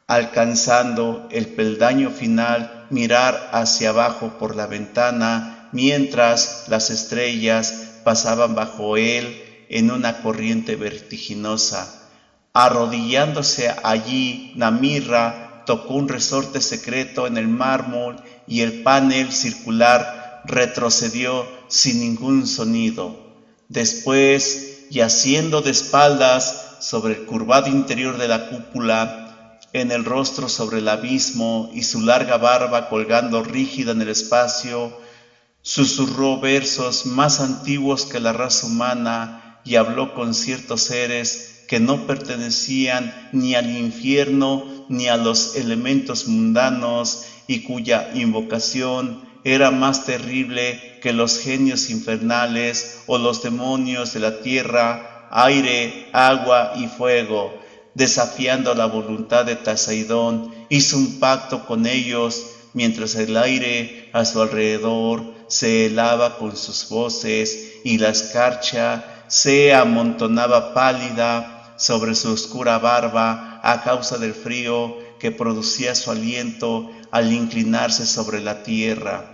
alcanzando el peldaño final, mirar hacia abajo por la ventana, mientras las estrellas pasaban bajo él en una corriente vertiginosa. Arrodillándose allí, Namirra tocó un resorte secreto en el mármol y el panel circular retrocedió sin ningún sonido. Después, yaciendo de espaldas sobre el curvado interior de la cúpula, en el rostro sobre el abismo y su larga barba colgando rígida en el espacio, susurró versos más antiguos que la raza humana y habló con ciertos seres que no pertenecían ni al infierno ni a los elementos mundanos y cuya invocación era más terrible que los genios infernales o los demonios de la tierra, aire, agua y fuego. Desafiando la voluntad de Tasaidón, hizo un pacto con ellos, mientras el aire a su alrededor se helaba con sus voces y la escarcha se amontonaba pálida sobre su oscura barba a causa del frío que producía su aliento al inclinarse sobre la tierra.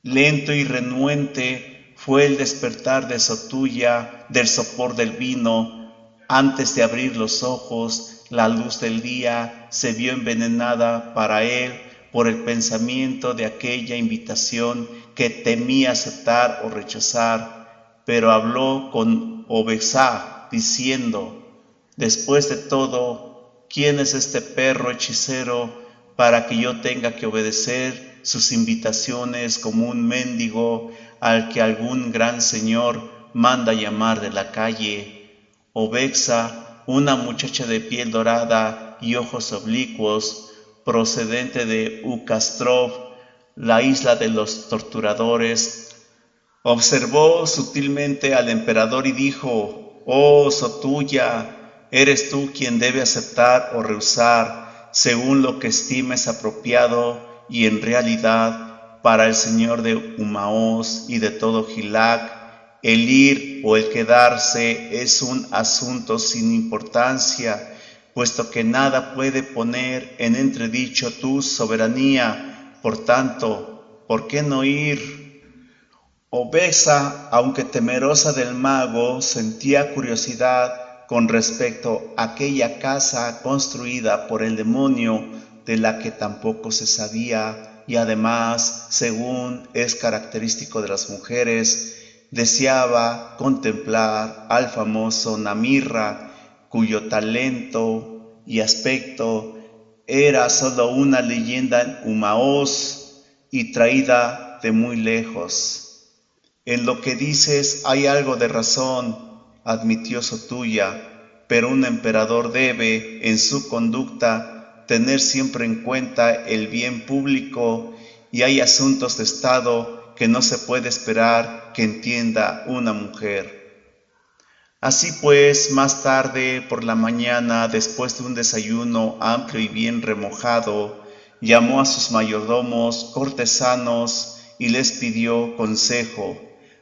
Lento y renuente fue el despertar de Sotuya del sopor del vino. Antes de abrir los ojos, la luz del día se vio envenenada para él por el pensamiento de aquella invitación que temía aceptar o rechazar, pero habló con Obexá, diciendo: después de todo, ¿quién es este perro hechicero para que yo tenga que obedecer sus invitaciones como un mendigo al que algún gran señor manda llamar de la calle? Obexa, una muchacha de piel dorada y ojos oblicuos, procedente de Ucastrov, la isla de los torturadores, observó sutilmente al emperador y dijo: oh Sotuya, eres tú quien debe aceptar o rehusar según lo que estimes apropiado, y en realidad para el señor de Umaos y de todo Gilac, el ir o el quedarse es un asunto sin importancia, puesto que nada puede poner en entredicho tu soberanía. Por tanto, ¿por qué no ir? Obesa, aunque temerosa del mago, sentía curiosidad con respecto a aquella casa construida por el demonio, de la que tampoco se sabía, y además, según es característico de las mujeres, deseaba contemplar al famoso Namirra, cuyo talento y aspecto era solo una leyenda en Umaos y traída de muy lejos. En lo que dices hay algo de razón, admitió Sotuya, pero un emperador debe, en su conducta, tener siempre en cuenta el bien público, y hay asuntos de Estado que no se puede esperar que entienda una mujer. Así pues, más tarde por la mañana, después de un desayuno amplio y bien remojado, llamó a sus mayordomos cortesanos y les pidió consejo.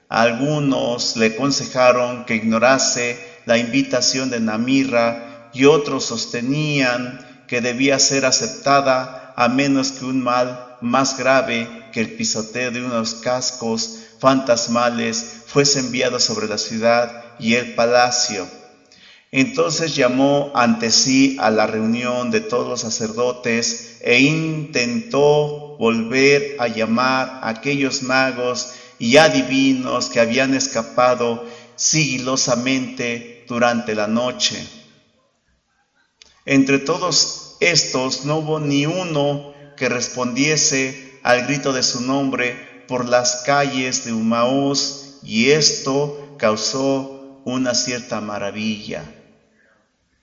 Algunos le aconsejaron que ignorase la invitación de Namirra y otros sostenían que debía ser aceptada a menos que un mal más grave que el pisoteo de unos cascos fantasmales fuese enviado sobre la ciudad y el palacio. Entonces llamó ante sí a la reunión de todos los sacerdotes e intentó volver a llamar a aquellos magos y adivinos que habían escapado sigilosamente durante la noche. Entre todos estos no hubo ni uno que respondiese al grito de su nombre por las calles de Emmaús, y esto causó una cierta maravilla.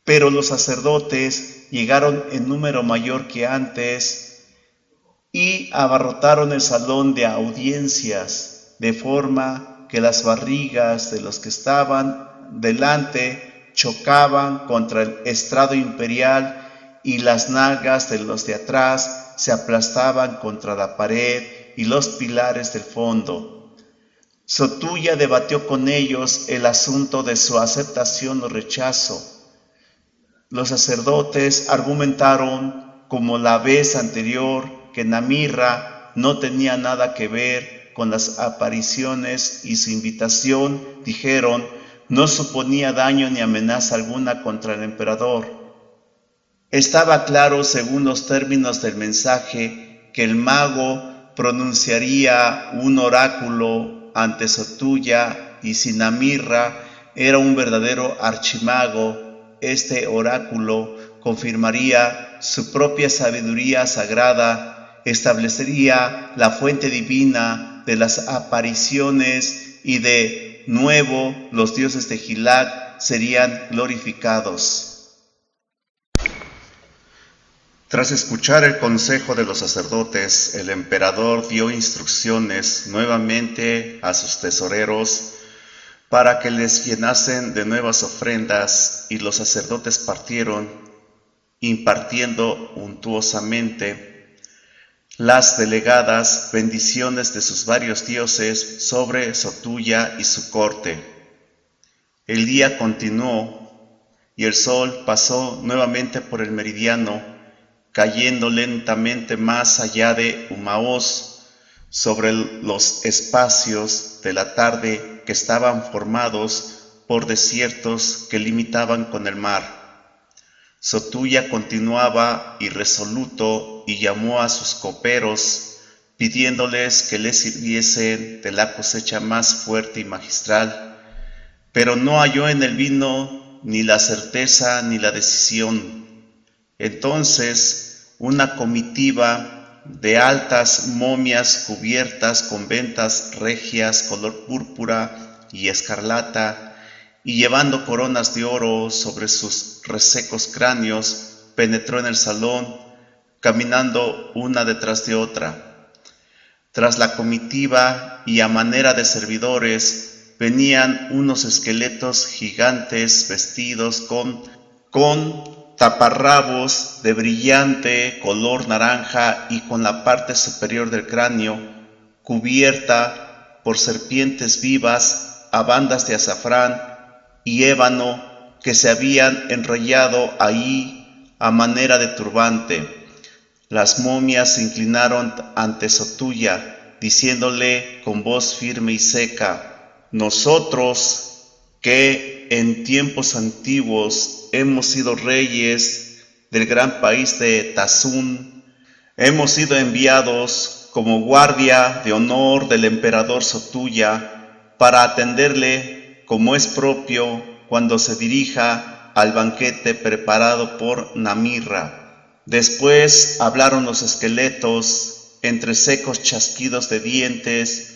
Pero los sacerdotes llegaron en número mayor que antes y abarrotaron el salón de audiencias, de forma que las barrigas de los que estaban delante chocaban contra el estrado imperial y las nalgas de los de atrás se aplastaban contra la pared y los pilares del fondo. Sotulla debatió con ellos el asunto de su aceptación o rechazo. Los sacerdotes argumentaron, como la vez anterior, que Namirra no tenía nada que ver con las apariciones y su invitación, dijeron, no suponía daño ni amenaza alguna contra el emperador. Estaba claro, según los términos del mensaje, que el mago pronunciaría un oráculo ante Sotulla, y si Namirra era un verdadero archimago, este oráculo confirmaría su propia sabiduría sagrada, establecería la fuente divina de las apariciones y de nuevo los dioses de Gilac serían glorificados. Tras escuchar el consejo de los sacerdotes, el emperador dio instrucciones nuevamente a sus tesoreros para que les llenasen de nuevas ofrendas, y los sacerdotes partieron, impartiendo untuosamente las delegadas bendiciones de sus varios dioses sobre Sotulla y su corte. El día continuó, y el sol pasó nuevamente por el meridiano, cayendo lentamente más allá de Emmaús, sobre los espacios de la tarde que estaban formados por desiertos que limitaban con el mar. Sotulla continuaba irresoluto y llamó a sus coperos, pidiéndoles que le sirviesen de la cosecha más fuerte y magistral, pero no halló en el vino ni la certeza ni la decisión. Entonces una comitiva de altas momias cubiertas con ventas regias color púrpura y escarlata, y llevando coronas de oro sobre sus resecos cráneos, penetró en el salón, caminando una detrás de otra. Tras la comitiva y a manera de servidores, venían unos esqueletos gigantes vestidos con taparrabos de brillante color naranja y con la parte superior del cráneo cubierta por serpientes vivas a bandas de azafrán y ébano que se habían enrollado ahí a manera de turbante. Las momias se inclinaron ante Sotulla, diciéndole con voz firme y seca, nosotros que en tiempos antiguos hemos sido reyes del gran país de Tazún, hemos sido enviados como guardia de honor del emperador Sotulla para atenderle como es propio cuando se dirija al banquete preparado por Namirra. Después hablaron los esqueletos entre secos chasquidos de dientes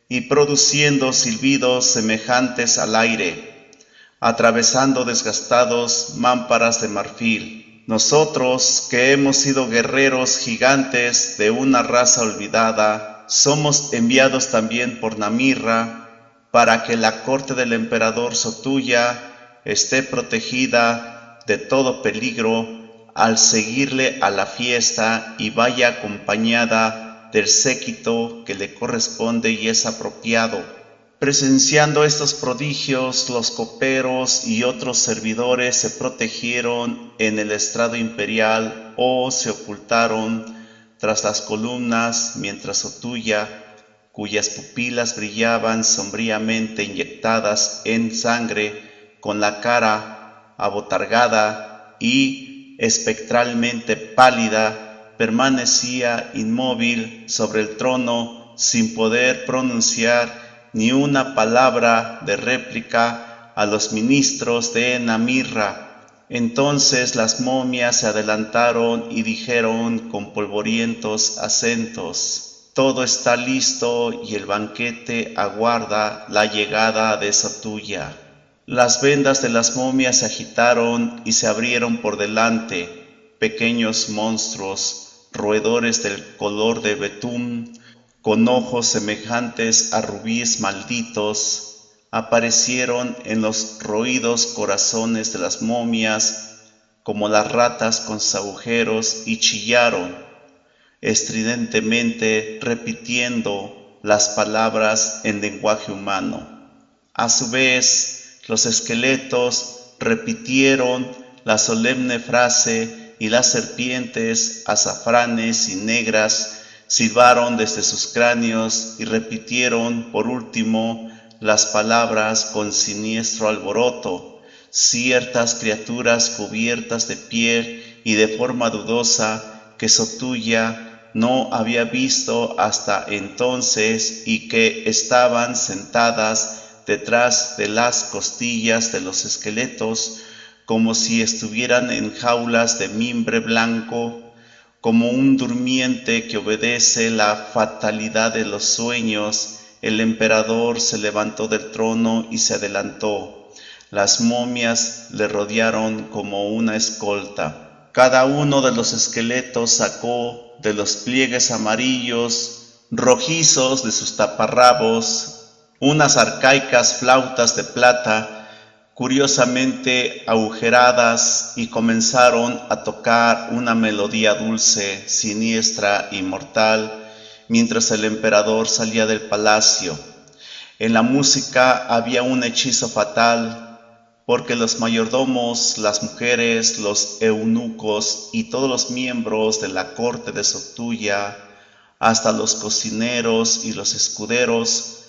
y produciendo silbidos semejantes al aire, atravesando desgastados mámparas de marfil. Nosotros, que hemos sido guerreros gigantes de una raza olvidada, somos enviados también por Namirra para que la corte del emperador Sotulla esté protegida de todo peligro al seguirle a la fiesta y vaya acompañada del séquito que le corresponde y es apropiado. Presenciando estos prodigios, los coperos y otros servidores se protegieron en el estrado imperial o se ocultaron tras las columnas, mientras Otuya, cuyas pupilas brillaban sombríamente inyectadas en sangre, con la cara abotargada y espectralmente pálida, permanecía inmóvil sobre el trono sin poder pronunciar ni una palabra de réplica a los ministros de Namirra. Entonces las momias se adelantaron y dijeron con polvorientos acentos: todo está listo y el banquete aguarda la llegada de Sotuya. Las vendas de las momias se agitaron y se abrieron por delante. Pequeños monstruos, roedores del color de betún, con ojos semejantes a rubíes malditos, aparecieron en los roídos corazones de las momias como las ratas con sus agujeros y chillaron estridentemente, repitiendo las palabras en lenguaje humano. A su vez, los esqueletos repitieron la solemne frase y las serpientes azafranes y negras silbaron desde sus cráneos y repitieron por último las palabras con siniestro alboroto. Ciertas criaturas cubiertas de piel y de forma dudosa que Sotuya no había visto hasta entonces y que estaban sentadas detrás de las costillas de los esqueletos como si estuvieran en jaulas de mimbre blanco. Como un durmiente que obedece la fatalidad de los sueños, el emperador se levantó del trono y se adelantó. Las momias le rodearon como una escolta. Cada uno de los esqueletos sacó de los pliegues amarillos, rojizos de sus taparrabos, unas arcaicas flautas de plata, curiosamente agujeradas, y comenzaron a tocar una melodía dulce, siniestra y mortal, mientras el emperador salía del palacio. En la música había un hechizo fatal, porque los mayordomos, las mujeres, los eunucos y todos los miembros de la corte de Sotuya, hasta los cocineros y los escuderos,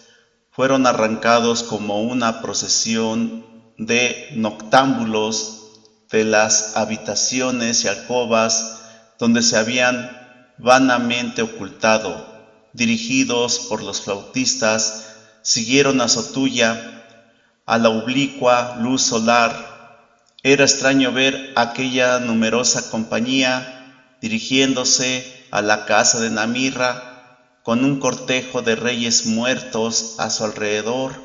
fueron arrancados como una procesión de noctámbulos de las habitaciones y alcobas donde se habían vanamente ocultado. Dirigidos por los flautistas, siguieron a Sotuya a la oblicua luz solar. Era extraño ver aquella numerosa compañía dirigiéndose a la casa de Namirra con un cortejo de reyes muertos a su alrededor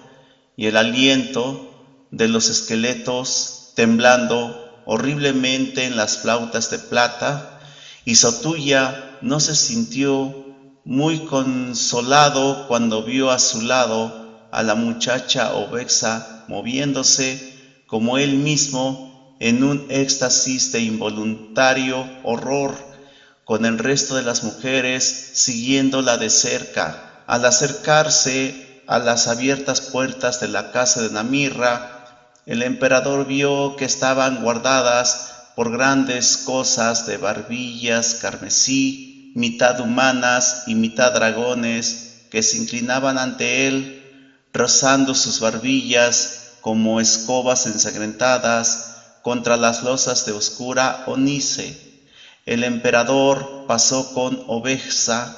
y el aliento de los esqueletos temblando horriblemente en las flautas de plata, y Sotuya no se sintió muy consolado cuando vio a su lado a la muchacha obesa moviéndose como él mismo en un éxtasis de involuntario horror, con el resto de las mujeres siguiéndola de cerca. Al acercarse a las abiertas puertas de la casa de Namirra, el emperador vio que estaban guardadas por grandes cosas de barbillas carmesí, mitad humanas y mitad dragones, que se inclinaban ante él, rozando sus barbillas como escobas ensangrentadas contra las losas de oscura ónice. El emperador pasó con obesa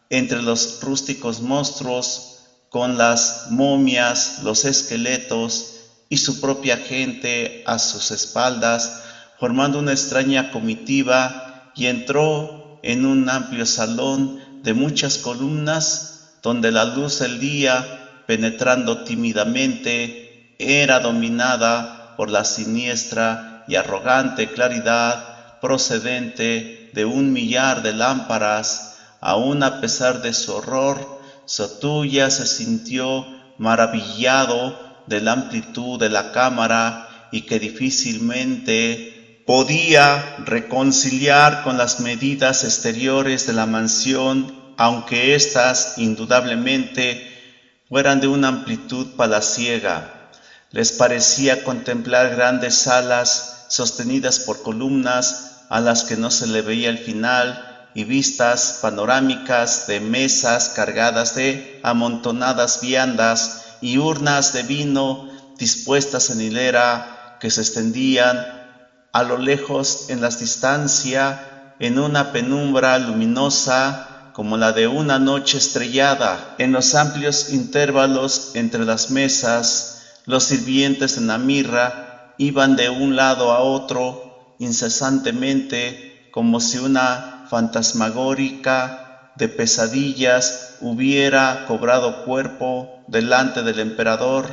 entre los rústicos monstruos, con las momias, los esqueletos y su propia gente a sus espaldas, formando una extraña comitiva, y entró en un amplio salón de muchas columnas, donde la luz del día, penetrando tímidamente, era dominada por la siniestra y arrogante claridad procedente de 1.000.000 de lámparas. Aun a pesar de su horror, Sotuya se sintió maravillado de la amplitud de la cámara y que difícilmente podía reconciliar con las medidas exteriores de la mansión, aunque éstas indudablemente fueran de una amplitud palaciega. Les parecía contemplar grandes salas sostenidas por columnas a las que no se le veía el final, y vistas panorámicas de mesas cargadas de amontonadas viandas y urnas de vino dispuestas en hilera que se extendían a lo lejos en la distancia en una penumbra luminosa como la de una noche estrellada. En los amplios intervalos entre las mesas, los sirvientes de Namirra iban de un lado a otro incesantemente, como si una fantasmagórica de pesadillas hubiera cobrado cuerpo delante del emperador.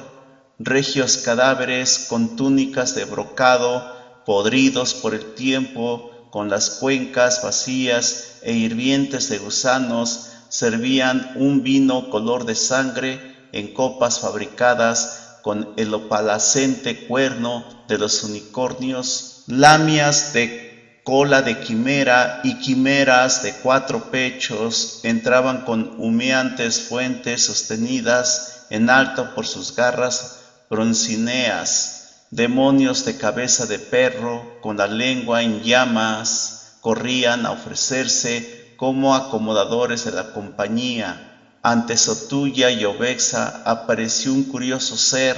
Regios cadáveres con túnicas de brocado, podridos por el tiempo, con las cuencas vacías e hirvientes de gusanos, servían un vino color de sangre en copas fabricadas con el opalescente cuerno de los unicornios. Lamias de cola de quimera y quimeras de 4 pechos entraban con humeantes fuentes sostenidas en alto por sus garras broncíneas. Demonios de cabeza de perro con la lengua en llamas corrían a ofrecerse como acomodadores de la compañía. Ante Sotulla y Obexa apareció un curioso ser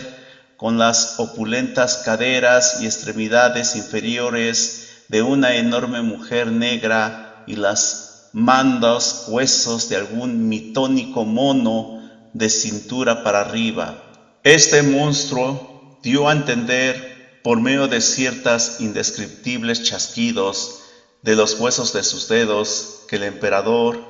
con las opulentas caderas y extremidades inferiores de una enorme mujer negra y las mandos huesos de algún mitónico mono de cintura para arriba. Este monstruo dio a entender, por medio de ciertas indescriptibles chasquidos de los huesos de sus dedos, que el emperador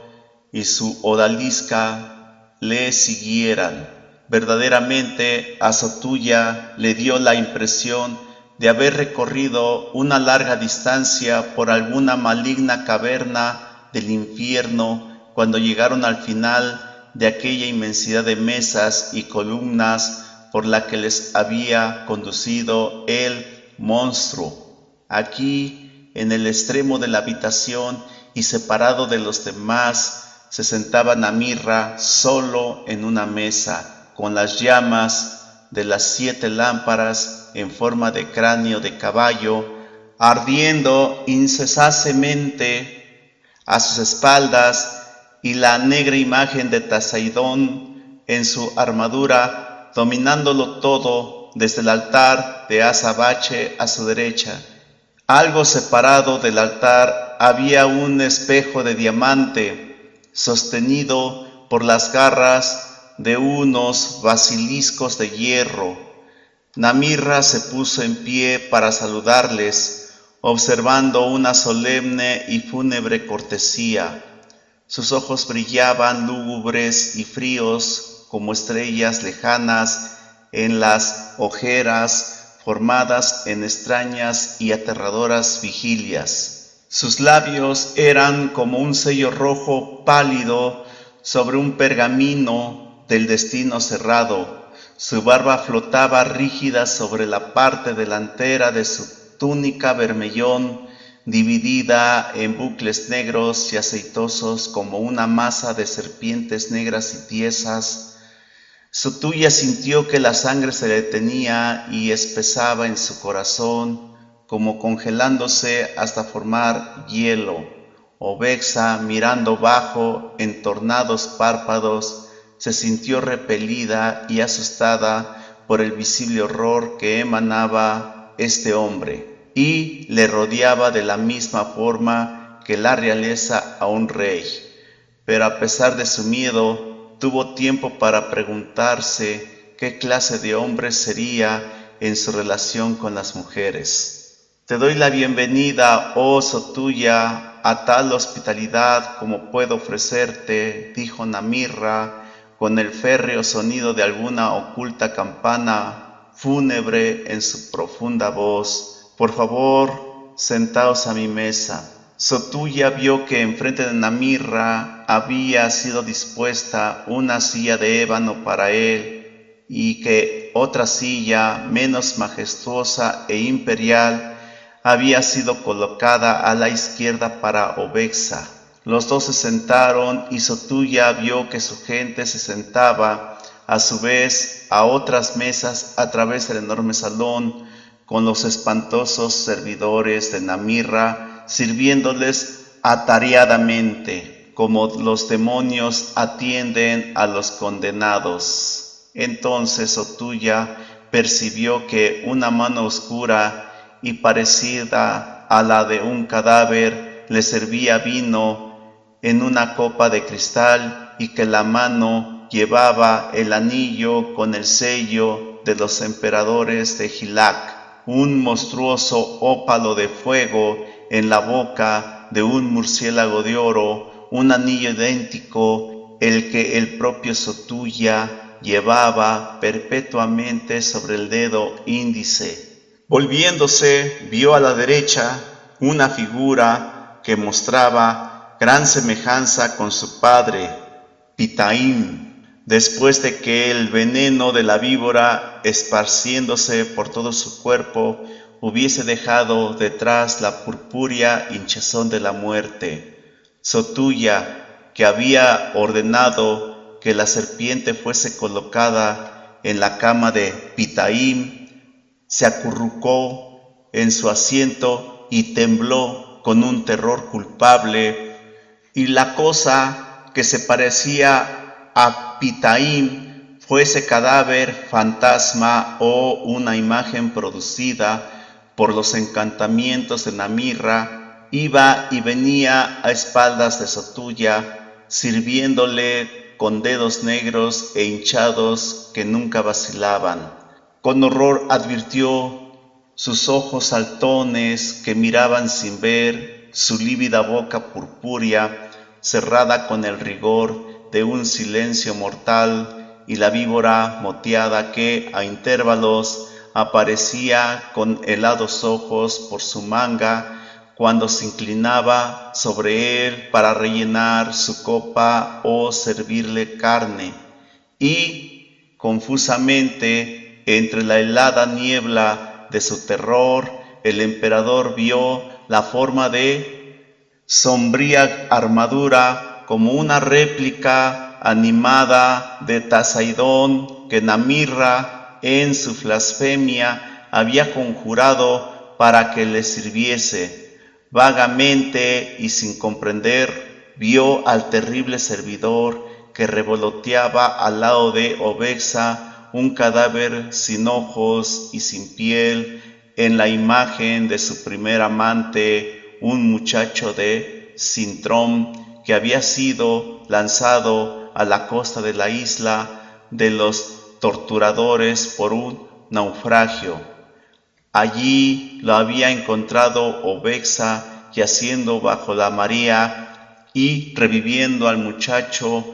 y su odalisca le siguieran. Verdaderamente a Sotulla le dio la impresión de haber recorrido una larga distancia por alguna maligna caverna del infierno cuando llegaron al final de aquella inmensidad de mesas y columnas por la que les había conducido el monstruo. Aquí, en el extremo de la habitación y separado de los demás, se sentaba Namirra solo en una mesa, con las llamas de las 7 lámparas en forma de cráneo de caballo, ardiendo incesantemente a sus espaldas, y la negra imagen de Tasaidón en su armadura, dominándolo todo desde el altar de Azabache a su derecha. Algo separado del altar había un espejo de diamante, sostenido por las garras de unos basiliscos de hierro. Namirra se puso en pie para saludarles, observando una solemne y fúnebre cortesía. Sus ojos brillaban lúgubres y fríos como estrellas lejanas en las ojeras formadas en extrañas y aterradoras vigilias. Sus labios eran como un sello rojo pálido sobre un pergamino del destino cerrado. Su barba flotaba rígida sobre la parte delantera de su túnica vermellón, dividida en bucles negros y aceitosos como una masa de serpientes negras y tiesas. Sotulla sintió que la sangre se le detenía y espesaba en su corazón, como congelándose hasta formar hielo. Obexa, mirando bajo entornados párpados, se sintió repelida y asustada por el visible horror que emanaba este hombre, y le rodeaba de la misma forma que la realeza a un rey. Pero a pesar de su miedo, tuvo tiempo para preguntarse qué clase de hombre sería en su relación con las mujeres. Te doy la bienvenida, oh Sotulla, a tal hospitalidad como puedo ofrecerte, dijo Namirra, con el férreo sonido de alguna oculta campana fúnebre en su profunda voz. Por favor, sentaos a mi mesa. Sotulla vio que enfrente de Namirra había sido dispuesta una silla de ébano para él, y que otra silla, menos majestuosa e imperial, había sido colocada a la izquierda para Obexa. Los dos se sentaron y Sotulla vio que su gente se sentaba a su vez a otras mesas a través del enorme salón, con los espantosos servidores de Namirra sirviéndoles atareadamente, como los demonios atienden a los condenados. Entonces Sotulla percibió que una mano oscura y parecida a la de un cadáver le servía vino en una copa de cristal y que la mano llevaba el anillo con el sello de los emperadores de Gilac, un monstruoso ópalo de fuego en la boca de un murciélago de oro, un anillo idéntico el que el propio Sotulla llevaba perpetuamente sobre el dedo índice. Volviéndose, vio a la derecha una figura que mostraba gran semejanza con su padre, Pitaim, después de que el veneno de la víbora, esparciéndose por todo su cuerpo, hubiese dejado detrás la purpúrea hinchazón de la muerte. Sotulla, que había ordenado que la serpiente fuese colocada en la cama de Pitaim, se acurrucó en su asiento y tembló con un terror culpable, y la cosa que se parecía a Pitaim, fuese cadáver, fantasma o una imagen producida por los encantamientos de Namirra, iba y venía a espaldas de Sotulla, sirviéndole con dedos negros e hinchados que nunca vacilaban. Con horror advirtió sus ojos saltones que miraban sin ver, su lívida boca purpúrea, cerrada con el rigor de un silencio mortal, y la víbora moteada que a intervalos aparecía con helados ojos por su manga cuando se inclinaba sobre él para rellenar su copa o servirle carne. Y confusamente, entre la helada niebla de su terror, el emperador vio la forma de sombría armadura como una réplica animada de Tasaidón que Namirra en su blasfemia había conjurado para que le sirviese. Vagamente y sin comprender, vio al terrible servidor que revoloteaba al lado de Obexa, un cadáver sin ojos y sin piel, en la imagen de su primer amante, un muchacho de Sintrom que había sido lanzado a la costa de la isla de los torturadores por un naufragio. Allí lo había encontrado Obexa yaciendo bajo la marea y, reviviendo al muchacho,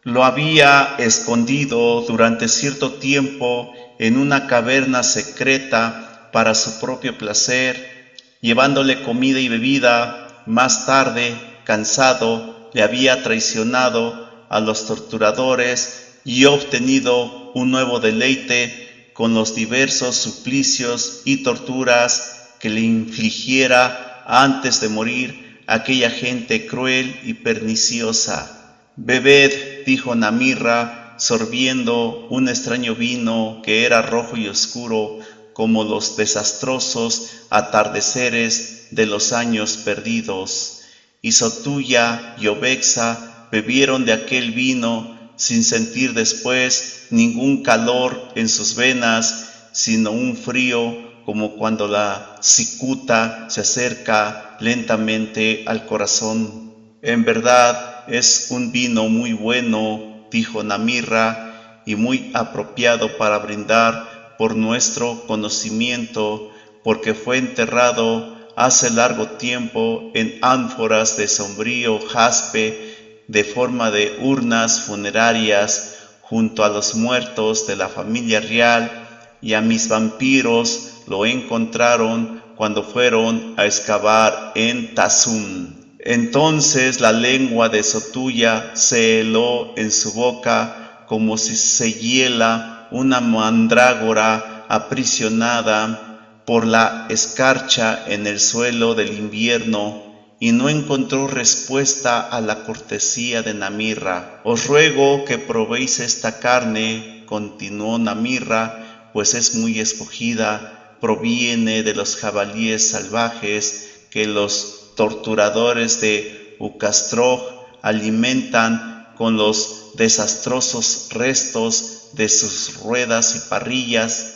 lo había escondido durante cierto tiempo en una caverna secreta para su propio placer, llevándole comida y bebida. Más tarde, cansado, le había traicionado a los torturadores y obtenido un nuevo deleite con los diversos suplicios y torturas que le infligiera antes de morir aquella gente cruel y perniciosa. Bebed, dijo Namirra, sorbiendo un extraño vino que era rojo y oscuro como los desastrosos atardeceres de los años perdidos. Y Sotulla y Obexa bebieron de aquel vino sin sentir después ningún calor en sus venas, sino un frío como cuando la cicuta se acerca lentamente al corazón. En verdad, es un vino muy bueno, dijo Namirra, y muy apropiado para brindar por nuestro conocimiento, porque fue enterrado hace largo tiempo en ánforas de sombrío jaspe de forma de urnas funerarias junto a los muertos de la familia real, y a mis vampiros lo encontraron cuando fueron a excavar en Tasum. Entonces la lengua de Sotulla se heló en su boca como si se hiela una mandrágora aprisionada por la escarcha en el suelo del invierno, y no encontró respuesta a la cortesía de Namirra. Os ruego que probéis esta carne, continuó Namirra, pues es muy escogida, proviene de los jabalíes salvajes que los torturadores de Ucastroj alimentan con los desastrosos restos de sus ruedas y parrillas,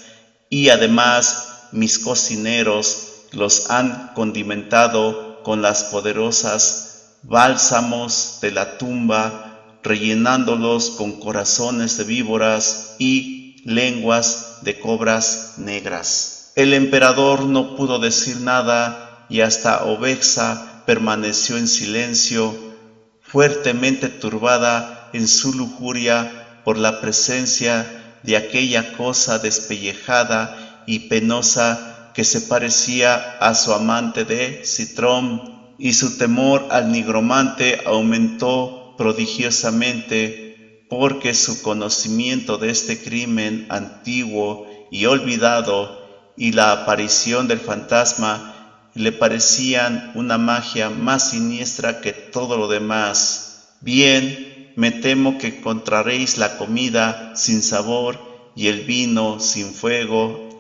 y además mis cocineros los han condimentado con las poderosas bálsamos de la tumba, rellenándolos con corazones de víboras y lenguas de cobras negras. El emperador no pudo decir nada y hasta Ovexa permaneció en silencio, fuertemente turbada en su lujuria por la presencia de aquella cosa despellejada y penosa que se parecía a su amante de Citrón, y su temor al nigromante aumentó prodigiosamente, porque su conocimiento de este crimen antiguo y olvidado y la aparición del fantasma le parecían una magia más siniestra que todo lo demás. Bien, me temo que encontraréis la comida sin sabor y el vino sin fuego.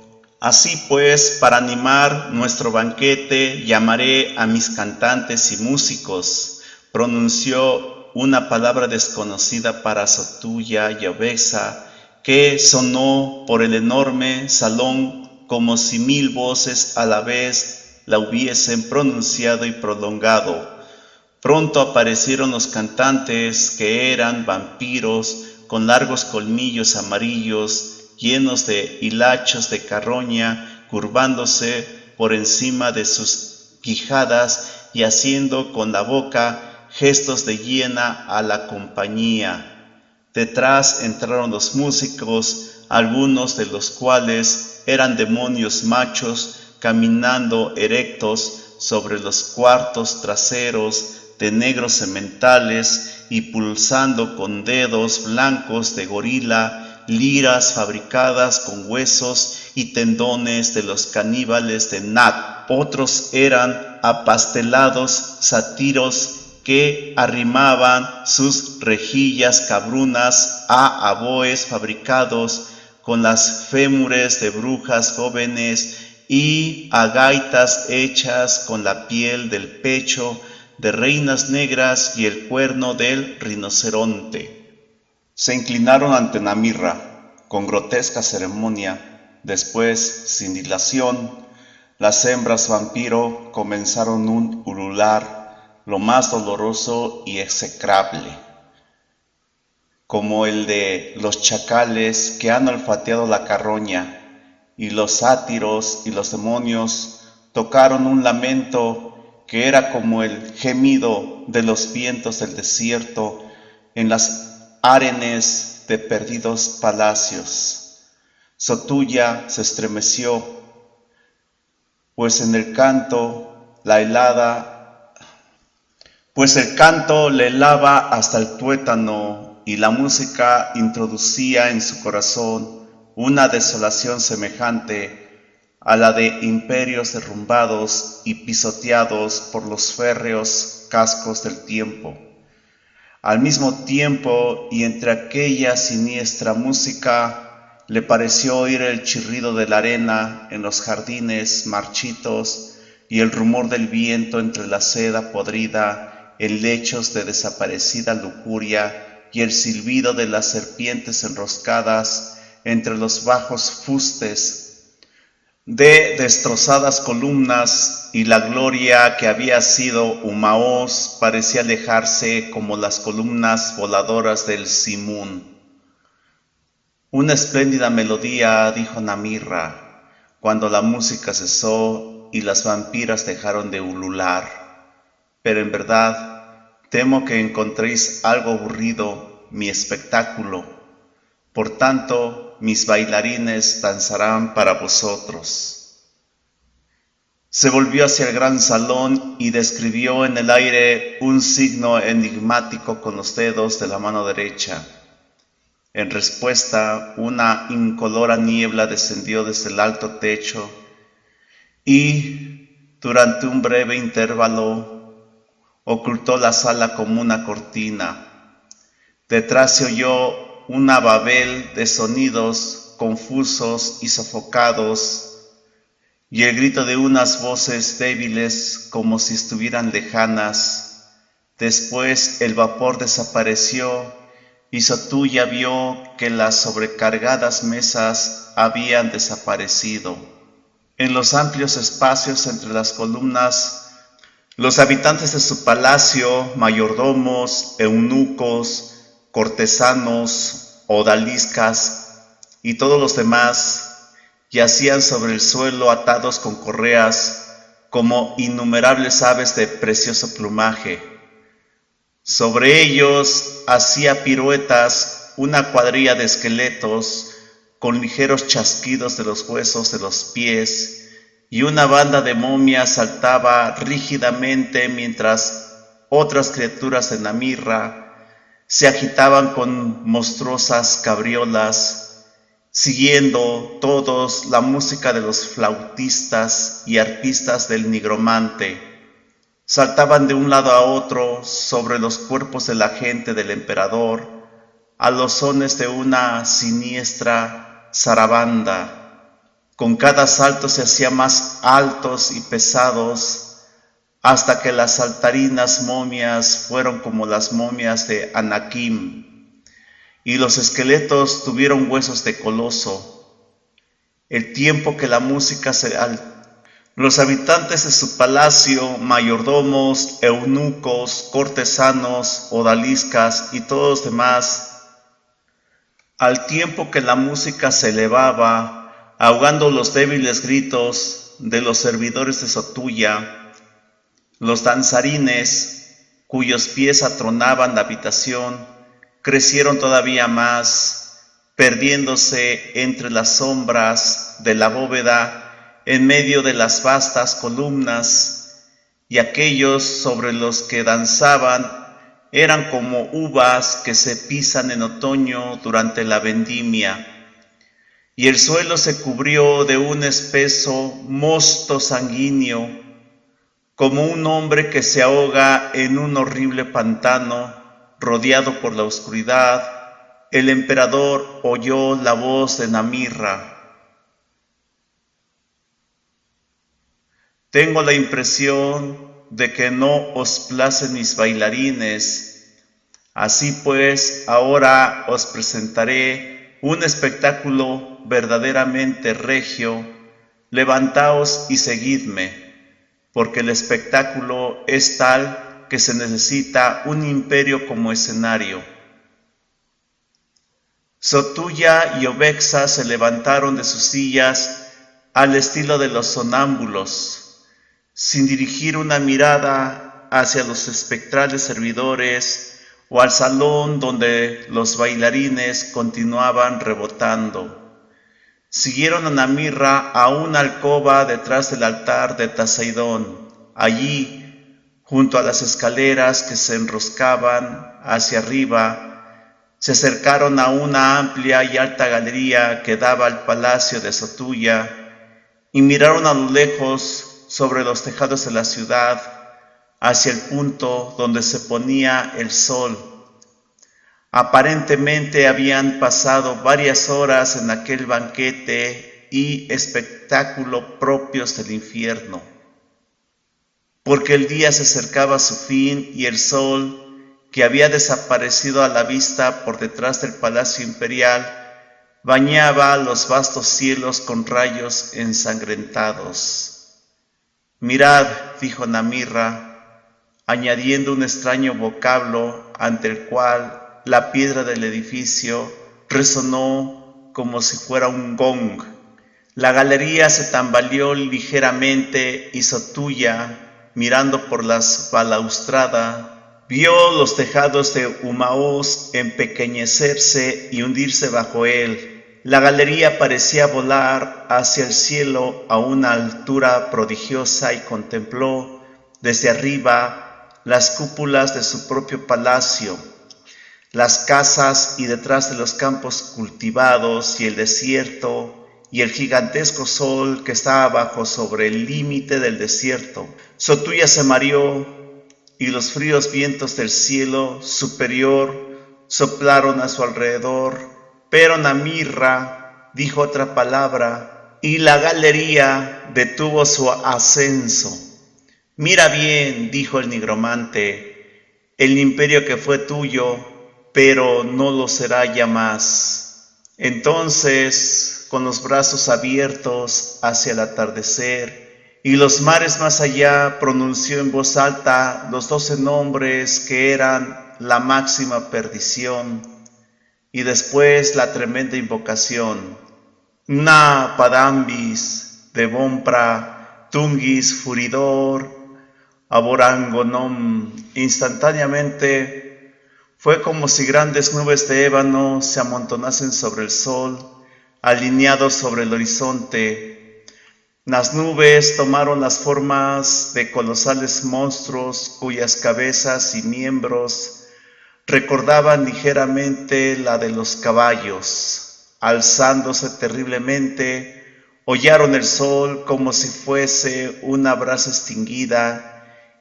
Así pues, para animar nuestro banquete, llamaré a mis cantantes y músicos. Pronunció una palabra desconocida para Sotulla y Ovexa, que sonó por el enorme salón como si 1000 voces a la vez la hubiesen pronunciado y prolongado. Pronto aparecieron los cantantes, que eran vampiros con largos colmillos amarillos, llenos de hilachos de carroña, curvándose por encima de sus quijadas y haciendo con la boca gestos de hiena a la compañía. Detrás entraron los músicos, algunos de los cuales eran demonios machos, caminando erectos sobre los cuartos traseros de negros sementales y pulsando con dedos blancos de gorila liras fabricadas con huesos y tendones de los caníbales de Nat. Otros eran apastelados sátiros que arrimaban sus rejillas cabrunas a oboes fabricados con las fémures de brujas jóvenes y a gaitas hechas con la piel del pecho de reinas negras y el cuerno del rinoceronte. Se inclinaron ante Namirra con grotesca ceremonia. Después, sin dilación, las hembras vampiro comenzaron un ulular lo más doloroso y execrable, como el de los chacales que han olfateado la carroña, y los sátiros y los demonios tocaron un lamento que era como el gemido de los vientos del desierto en las arenes de perdidos palacios. Sotulla se estremeció, pues el canto le helaba hasta el tuétano, y la música introducía en su corazón una desolación semejante a la de imperios derrumbados y pisoteados por los férreos cascos del tiempo. Al mismo tiempo, y entre aquella siniestra música, le pareció oír el chirrido de la arena en los jardines marchitos y el rumor del viento entre la seda podrida en lechos de desaparecida lujuria y el silbido de las serpientes enroscadas entre los bajos fustes de destrozadas columnas, y la gloria que había sido Umaos parecía alejarse como las columnas voladoras del Simún. Una espléndida melodía, dijo Namirra, cuando la música cesó y las vampiras dejaron de ulular. Pero en verdad, temo que encontréis algo aburrido mi espectáculo. Por tanto, mis bailarines danzarán para vosotros. Se volvió hacia el gran salón y describió en el aire un signo enigmático con los dedos de la mano derecha. En respuesta, una incolora niebla descendió desde el alto techo y, durante un breve intervalo, ocultó la sala como una cortina. Detrás se oyó una babel de sonidos confusos y sofocados, y el grito de unas voces débiles como si estuvieran lejanas. Después el vapor desapareció y Sotuya vio que las sobrecargadas mesas habían desaparecido. En los amplios espacios entre las columnas, los habitantes de su palacio, mayordomos, eunucos, cortesanos, odaliscas y todos los demás, yacían sobre el suelo atados con correas como innumerables aves de precioso plumaje. Sobre ellos hacía piruetas una cuadrilla de esqueletos con ligeros chasquidos de los huesos de los pies, y una banda de momias saltaba rígidamente mientras otras criaturas de Namirra se agitaban con monstruosas cabriolas, siguiendo todos la música de los flautistas y arpistas del nigromante. Saltaban de un lado a otro sobre los cuerpos de la gente del emperador, a los sones de una siniestra zarabanda. Con cada salto se hacían más altos y pesados, hasta que las saltarinas momias fueron como las momias de Anakim, y los esqueletos tuvieron huesos de coloso. El tiempo que la música los habitantes de su palacio, mayordomos, eunucos, cortesanos, odaliscas y todos los demás, al tiempo que la música se elevaba, ahogando los débiles gritos de los servidores de Sotuya, los danzarines, cuyos pies atronaban la habitación, crecieron todavía más, perdiéndose entre las sombras de la bóveda en medio de las vastas columnas, y aquellos sobre los que danzaban eran como uvas que se pisan en otoño durante la vendimia, y el suelo se cubrió de un espeso mosto sanguíneo, como un hombre que se ahoga en un horrible pantano. Rodeado por la oscuridad, el emperador oyó la voz de Namirra. Tengo la impresión de que no os placen mis bailarines. Así pues, ahora os presentaré un espectáculo verdaderamente regio. Levantaos y seguidme, porque el espectáculo es tal que se necesita un imperio como escenario. Sotuya y Obexa se levantaron de sus sillas al estilo de los sonámbulos, sin dirigir una mirada hacia los espectrales servidores o al salón donde los bailarines continuaban rebotando. Siguieron a Namirra a una alcoba detrás del altar de Taseidón. Allí, junto a las escaleras que se enroscaban hacia arriba, se acercaron a una amplia y alta galería que daba al palacio de Sotuya y miraron a lo lejos sobre los tejados de la ciudad hacia el punto donde se ponía el sol. Aparentemente habían pasado varias horas en aquel banquete y espectáculo propios del infierno, porque el día se acercaba a su fin y el sol, que había desaparecido a la vista por detrás del palacio imperial, bañaba los vastos cielos con rayos ensangrentados. Mirad, dijo Namirra, añadiendo un extraño vocablo ante el cual la piedra del edificio resonó como si fuera un gong. La galería se tambaleó ligeramente y Sotuya, mirando por las balaustradas, vio los tejados de Umaos empequeñecerse y hundirse bajo él. La galería parecía volar hacia el cielo a una altura prodigiosa y contempló desde arriba las cúpulas de su propio palacio, las casas y detrás de los campos cultivados y el desierto y el gigantesco sol que estaba abajo sobre el límite del desierto. Sotuya se mareó y los fríos vientos del cielo superior soplaron a su alrededor, pero Namirra dijo otra palabra y la galería detuvo su ascenso. Mira bien, dijo el nigromante, el imperio que fue tuyo, pero no lo será ya más. Entonces, con los brazos abiertos hacia el atardecer y los mares más allá, pronunció en voz alta los 12 nombres que eran la máxima perdición, y después la tremenda invocación: Na Padambis, Devompra, Tungis Furidor, Aborangonom. Instantáneamente fue como si grandes nubes de ébano se amontonasen sobre el sol, alineados sobre el horizonte. Las nubes tomaron las formas de colosales monstruos cuyas cabezas y miembros recordaban ligeramente la de los caballos. Alzándose terriblemente, hollaron el sol como si fuese una brasa extinguida,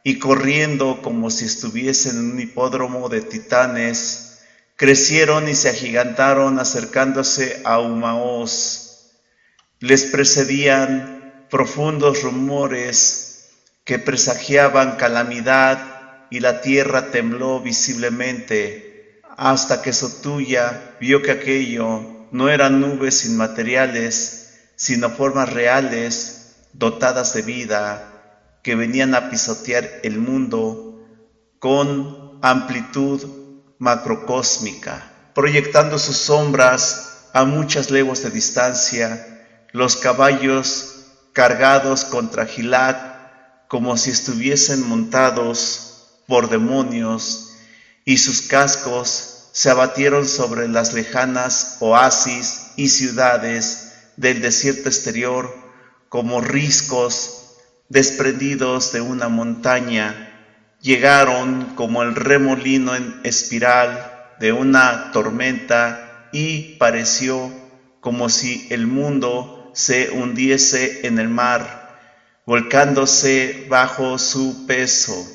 y corriendo como si estuviesen en un hipódromo de titanes, crecieron y se agigantaron acercándose a Umaos. Les precedían profundos rumores que presagiaban calamidad, y la tierra tembló visiblemente, hasta que Sotuya vio que aquello no eran nubes inmateriales, sino formas reales, dotadas de vida, que venían a pisotear el mundo con amplitud macrocósmica, proyectando sus sombras a muchas leguas de distancia. Los caballos cargados contra Gilac como si estuviesen montados por demonios, y sus cascos se abatieron sobre las lejanas oasis y ciudades del desierto exterior como riscos desprendidos de una montaña. Llegaron como el remolino en espiral de una tormenta, y pareció como si el mundo se hundiese en el mar, volcándose bajo su peso.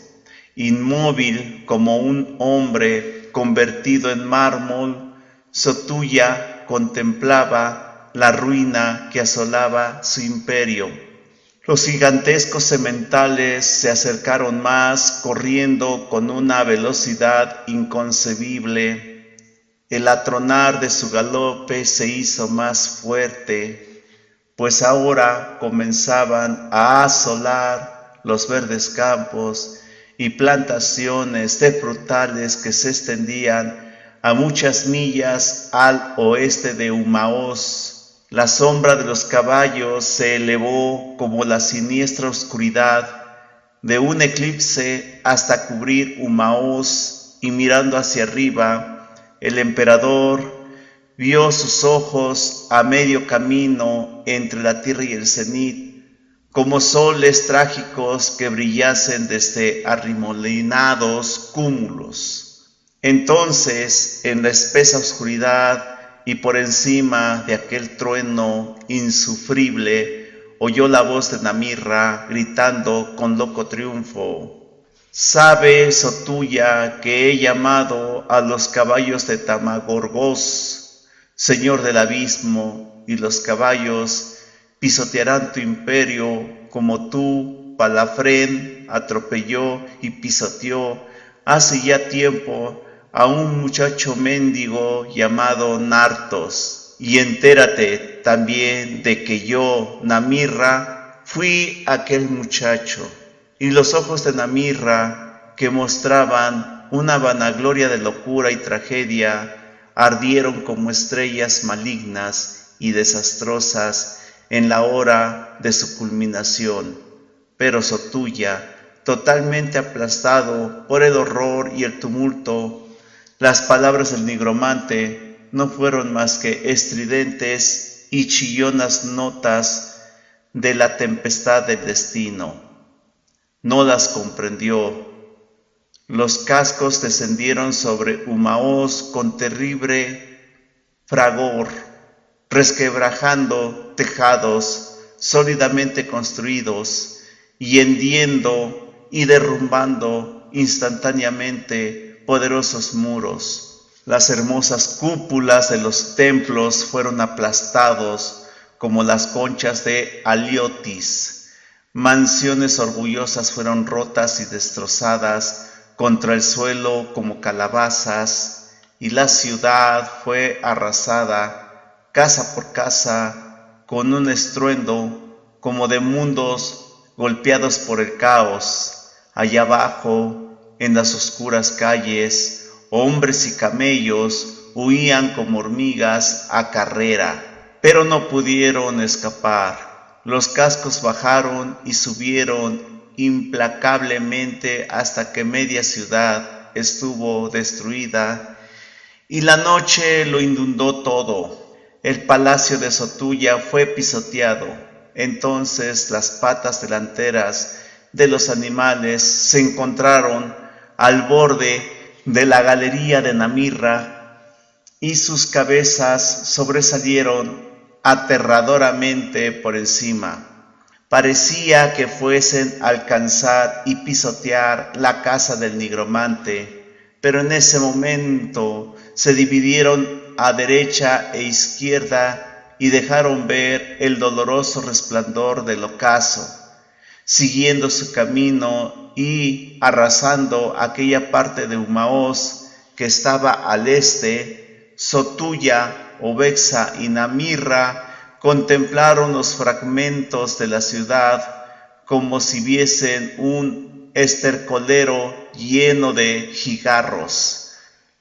Inmóvil como un hombre convertido en mármol, Sotuya contemplaba la ruina que asolaba su imperio. Los gigantescos sementales se acercaron más, corriendo con una velocidad inconcebible. El atronar de su galope se hizo más fuerte, pues ahora comenzaban a asolar los verdes campos y plantaciones de frutales que se extendían a muchas millas al oeste de Umaos. La sombra de los caballos se elevó como la siniestra oscuridad de un eclipse hasta cubrir Umaos, y mirando hacia arriba, el emperador vio sus ojos a medio camino entre la tierra y el cenit, como soles trágicos que brillasen desde arremolinados cúmulos. Entonces, en la espesa oscuridad y por encima de aquel trueno insufrible, oyó la voz de Namirra gritando con loco triunfo: «Sabe, Sotuya, que he llamado a los caballos de Tamagorgos, señor del abismo, y los caballos pisotearán tu imperio como tú, Palafrén, atropelló y pisoteó hace ya tiempo a un muchacho mendigo llamado Nartos. Y entérate también de que yo, Namirra, fui aquel muchacho». Y los ojos de Namirra, que mostraban una vanagloria de locura y tragedia, ardieron como estrellas malignas y desastrosas en la hora de su culminación. Pero Sotuya, totalmente aplastado por el horror y el tumulto, las palabras del nigromante no fueron más que estridentes y chillonas notas de la tempestad del destino. No las comprendió. Los cascos descendieron sobre Umaos con terrible fragor, resquebrajando tejados sólidamente construidos, y hendiendo y derrumbando instantáneamente poderosos muros. Las hermosas cúpulas de los templos fueron aplastados como las conchas de Haliotis. Mansiones orgullosas fueron rotas y destrozadas contra el suelo como calabazas, y la ciudad fue arrasada, casa por casa, con un estruendo como de mundos golpeados por el caos. Allá abajo, en las oscuras calles, hombres y camellos huían como hormigas a carrera, pero no pudieron escapar. Los cascos bajaron y subieron implacablemente hasta que media ciudad estuvo destruida y la noche lo inundó todo. El palacio de Sotulla fue pisoteado. Entonces las patas delanteras de los animales se encontraron al borde de la galería de Namirra y sus cabezas sobresalieron aterradoramente por encima. Parecía que fuesen a alcanzar y pisotear la casa del nigromante, pero en ese momento se dividieron a derecha e izquierda y dejaron ver el doloroso resplandor del ocaso, siguiendo su camino y arrasando aquella parte de Umaoz que estaba al este. Sotulla, Obexa y Namirra contemplaron los fragmentos de la ciudad como si viesen un estercolero lleno de jigarros.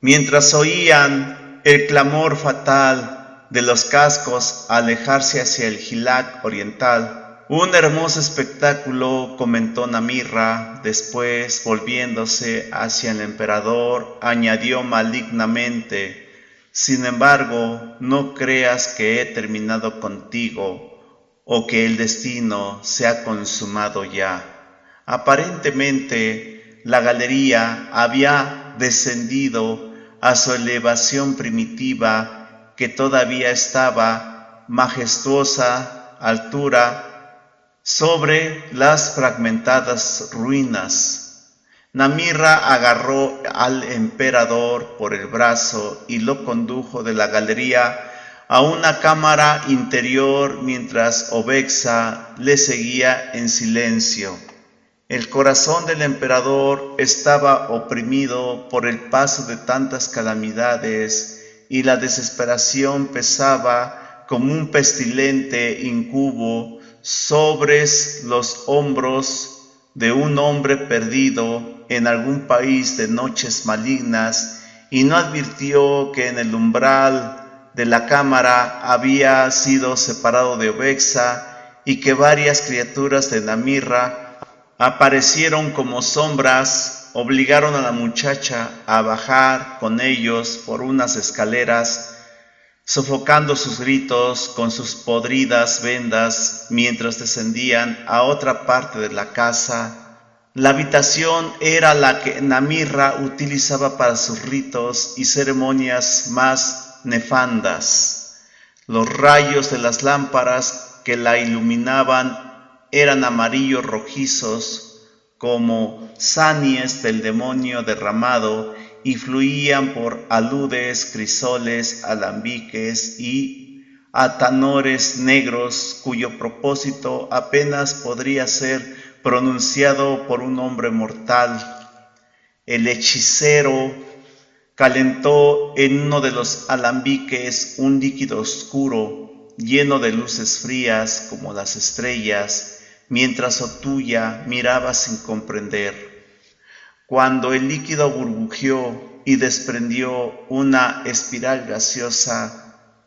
Mientras oían el clamor fatal de los cascos alejarse hacia el Gilac oriental, un hermoso espectáculo, comentó Namirra. Después, volviéndose hacia el emperador, añadió malignamente: sin embargo, no creas que he terminado contigo o que el destino se ha consumado ya. Aparentemente, la galería había descendido a su elevación primitiva, que todavía estaba majestuosa altura sobre las fragmentadas ruinas. Namirra agarró al emperador por el brazo y lo condujo de la galería a una cámara interior mientras Obexa le seguía en silencio. El corazón del emperador estaba oprimido por el paso de tantas calamidades y la desesperación pesaba como un pestilente incubo sobre los hombros de un hombre perdido en algún país de noches malignas, y no advirtió que en el umbral de la cámara había sido separado de Obexa y que varias criaturas de Namirra aparecieron como sombras, obligaron a la muchacha a bajar con ellos por unas escaleras, sofocando sus gritos con sus podridas vendas mientras descendían a otra parte de la casa. La habitación era la que Namirra utilizaba para sus ritos y ceremonias más nefandas. Los rayos de las lámparas que la iluminaban eran amarillos rojizos como sanies del demonio derramado y fluían por aludes, crisoles, alambiques y atanores negros cuyo propósito apenas podría ser pronunciado por un hombre mortal. El hechicero calentó en uno de los alambiques un líquido oscuro, lleno de luces frías como las estrellas, mientras Sotulla miraba sin comprender. Cuando el líquido burbujeó y desprendió una espiral gaseosa,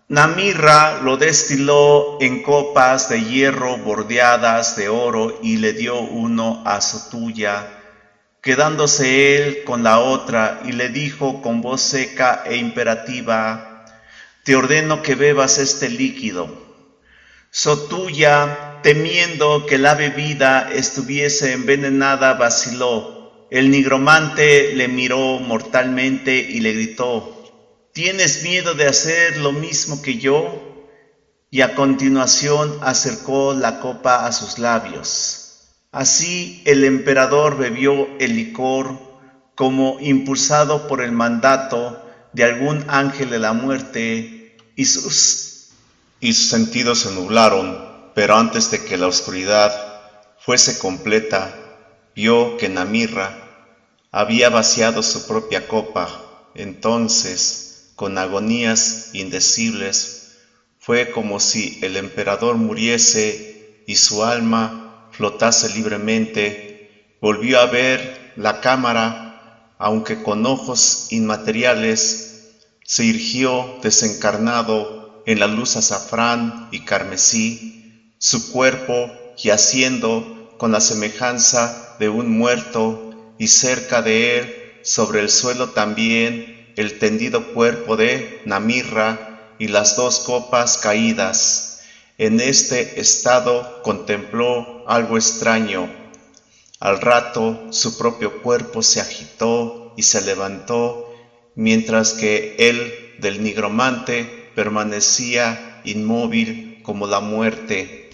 Namirra lo destiló en copas de hierro bordeadas de oro y le dio uno a Sotulla, quedándose él con la otra, y le dijo con voz seca e imperativa: te ordeno que bebas este líquido. Sotulla, temiendo que la bebida estuviese envenenada, vaciló. El nigromante le miró mortalmente y le gritó: ¿tienes miedo de hacer lo mismo que yo? Y a continuación acercó la copa a sus labios. Así el emperador bebió el licor, como impulsado por el mandato de algún ángel de la muerte, y sus sentidos se nublaron, pero antes de que la oscuridad fuese completa, vio que Namirra había vaciado su propia copa. Entonces, con agonías indecibles, fue como si el emperador muriese y su alma flotase libremente. Volvió a ver la cámara, aunque con ojos inmateriales, se irguió desencarnado en la luz azafrán y carmesí, su cuerpo yaciendo con la semejanza de un muerto, y cerca de él, sobre el suelo también, el tendido cuerpo de Namirra y las dos copas caídas. En este estado contempló algo extraño. Al rato su propio cuerpo se agitó y se levantó, mientras que el del nigromante permanecía inmóvil como la muerte.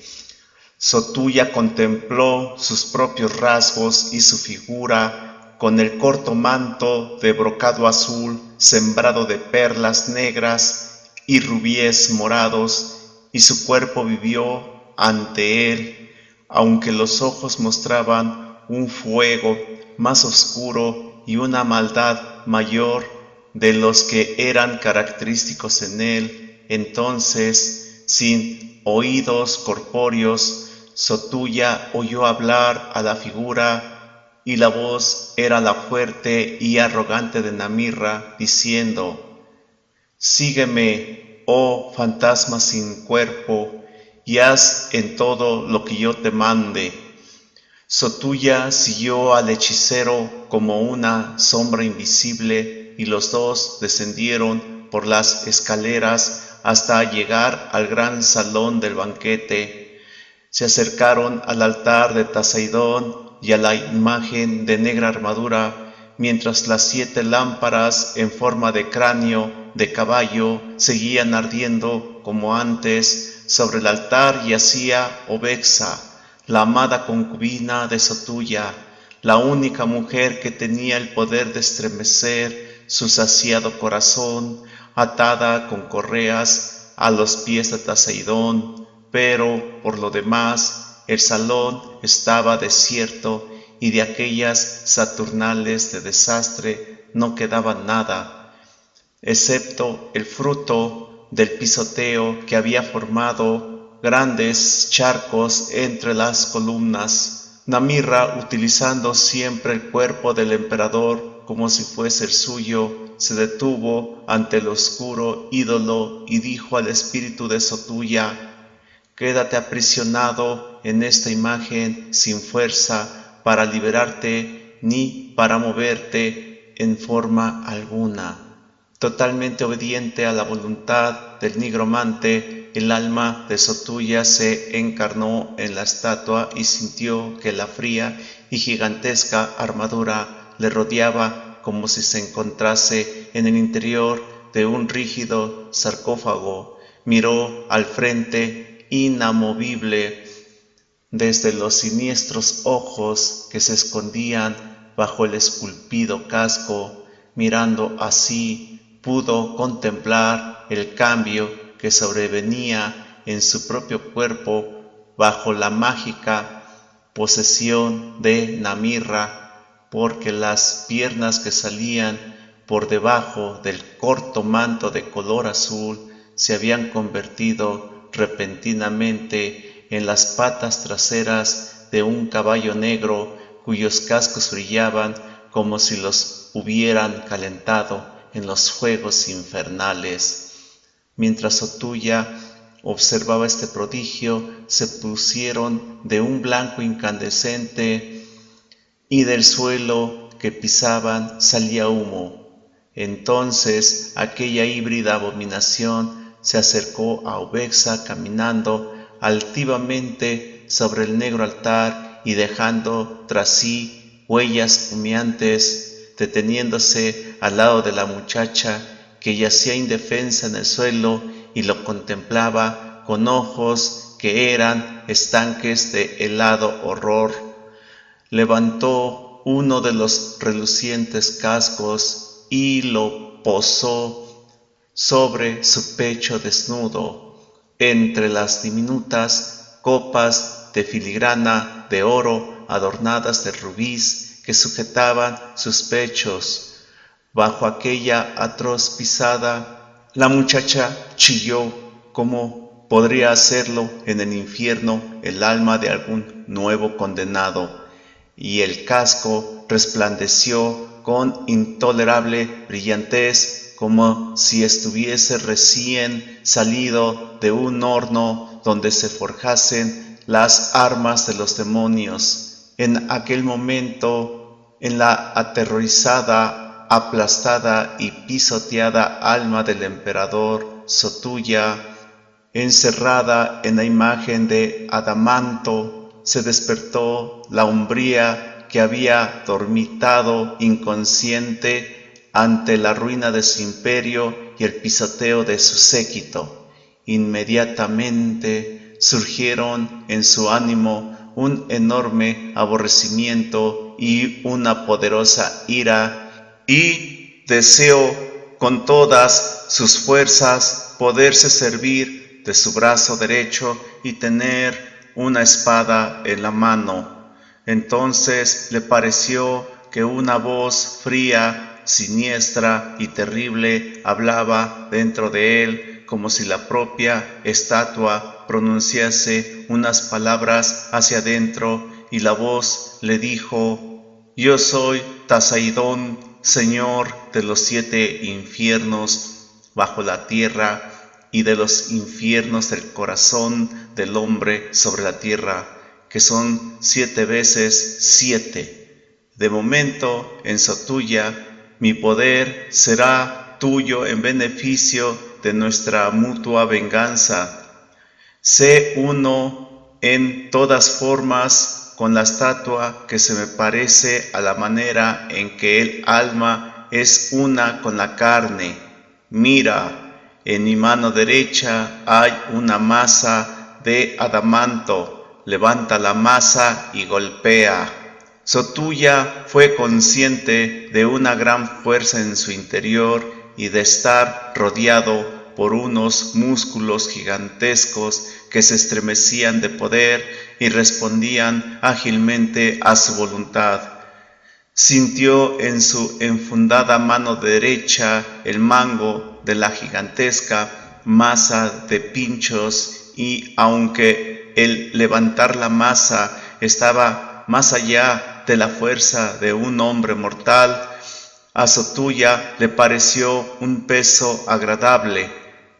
Sotuya contempló sus propios rasgos y su figura con el corto manto de brocado azul sembrado de perlas negras y rubíes morados, y su cuerpo vivió ante él, aunque los ojos mostraban un fuego más oscuro y una maldad mayor de los que eran característicos en él. Entonces, sin oídos corpóreos, Sotuya oyó hablar a la figura, y la voz era la fuerte y arrogante de Namirra, diciendo: «Sígueme, oh fantasma sin cuerpo, y haz en todo lo que yo te mande». Sotuya siguió al hechicero como una sombra invisible, y los dos descendieron por las escaleras hasta llegar al gran salón del banquete. Se acercaron al altar de Taseidón y a la imagen de negra armadura, mientras las 7 lámparas en forma de cráneo de caballo seguían ardiendo como antes. Sobre el altar yacía Obexa, la amada concubina de Sotuya, la única mujer que tenía el poder de estremecer su saciado corazón, atada con correas a los pies de Taseidón. Pero, por lo demás, el salón estaba desierto, y de aquellas saturnales de desastre no quedaba nada, excepto el fruto del pisoteo que había formado grandes charcos entre las columnas. Namirra, utilizando siempre el cuerpo del emperador como si fuese el suyo, se detuvo ante el oscuro ídolo y dijo al espíritu de Sotuya: «Quédate aprisionado en esta imagen sin fuerza para liberarte ni para moverte en forma alguna». Totalmente obediente a la voluntad del nigromante, el alma de Sotuya se encarnó en la estatua y sintió que la fría y gigantesca armadura le rodeaba como si se encontrase en el interior de un rígido sarcófago. Miró al frente inamovible desde los siniestros ojos que se escondían bajo el esculpido casco. Mirando así, pudo contemplar el cambio que sobrevenía en su propio cuerpo bajo la mágica posesión de Namirra, porque las piernas que salían por debajo del corto manto de color azul se habían convertido repentinamente en las patas traseras de un caballo negro, cuyos cascos brillaban como si los hubieran calentado en los fuegos infernales. Mientras Sotuya observaba este prodigio, se pusieron de un blanco incandescente, y del suelo que pisaban salía humo. Entonces aquella híbrida abominación se acercó a Obexa caminando altivamente sobre el negro altar y dejando tras sí huellas humeantes, deteniéndose al lado de la muchacha que yacía indefensa en el suelo y lo contemplaba con ojos que eran estanques de helado horror. Levantó uno de los relucientes cascos y lo posó sobre su pecho desnudo, entre las diminutas copas de filigrana de oro adornadas de rubíes que sujetaban sus pechos. Bajo aquella atroz pisada, la muchacha chilló como podría hacerlo en el infierno el alma de algún nuevo condenado, y el casco resplandeció con intolerable brillantez como si estuviese recién salido de un horno donde se forjasen las armas de los demonios. En aquel momento, en la aterrorizada, aplastada y pisoteada alma del emperador Sotuya, encerrada en la imagen de Adamanto, se despertó la umbría que había dormitado inconsciente ante la ruina de su imperio y el pisoteo de su séquito. Inmediatamente surgieron en su ánimo un enorme aborrecimiento y una poderosa ira, y deseó con todas sus fuerzas poderse servir de su brazo derecho y tener una espada en la mano. Entonces le pareció que una voz fría, siniestra y terrible hablaba dentro de él, como si la propia estatua pronunciase unas palabras hacia adentro, y la voz le dijo: «Yo soy Tasaidón, Señor de los 7 infiernos bajo la tierra y de los infiernos del corazón del hombre sobre la tierra, que son 7 veces 7. De momento, en Sotuya, mi poder será tuyo en beneficio de nuestra mutua venganza. Sé uno en todas formas con la estatua que se me parece a la manera en que el alma es una con la carne. Mira, en mi mano derecha hay una masa de adamanto. Levanta la masa y golpea». Sotuya fue consciente de una gran fuerza en su interior y de estar rodeado por unos músculos gigantescos que se estremecían de poder y respondían ágilmente a su voluntad. Sintió en su enfundada mano derecha el mango de la gigantesca masa de pinchos, y aunque el levantar la masa estaba más allá de la fuerza de un hombre mortal, a Sotuya le pareció un peso agradable.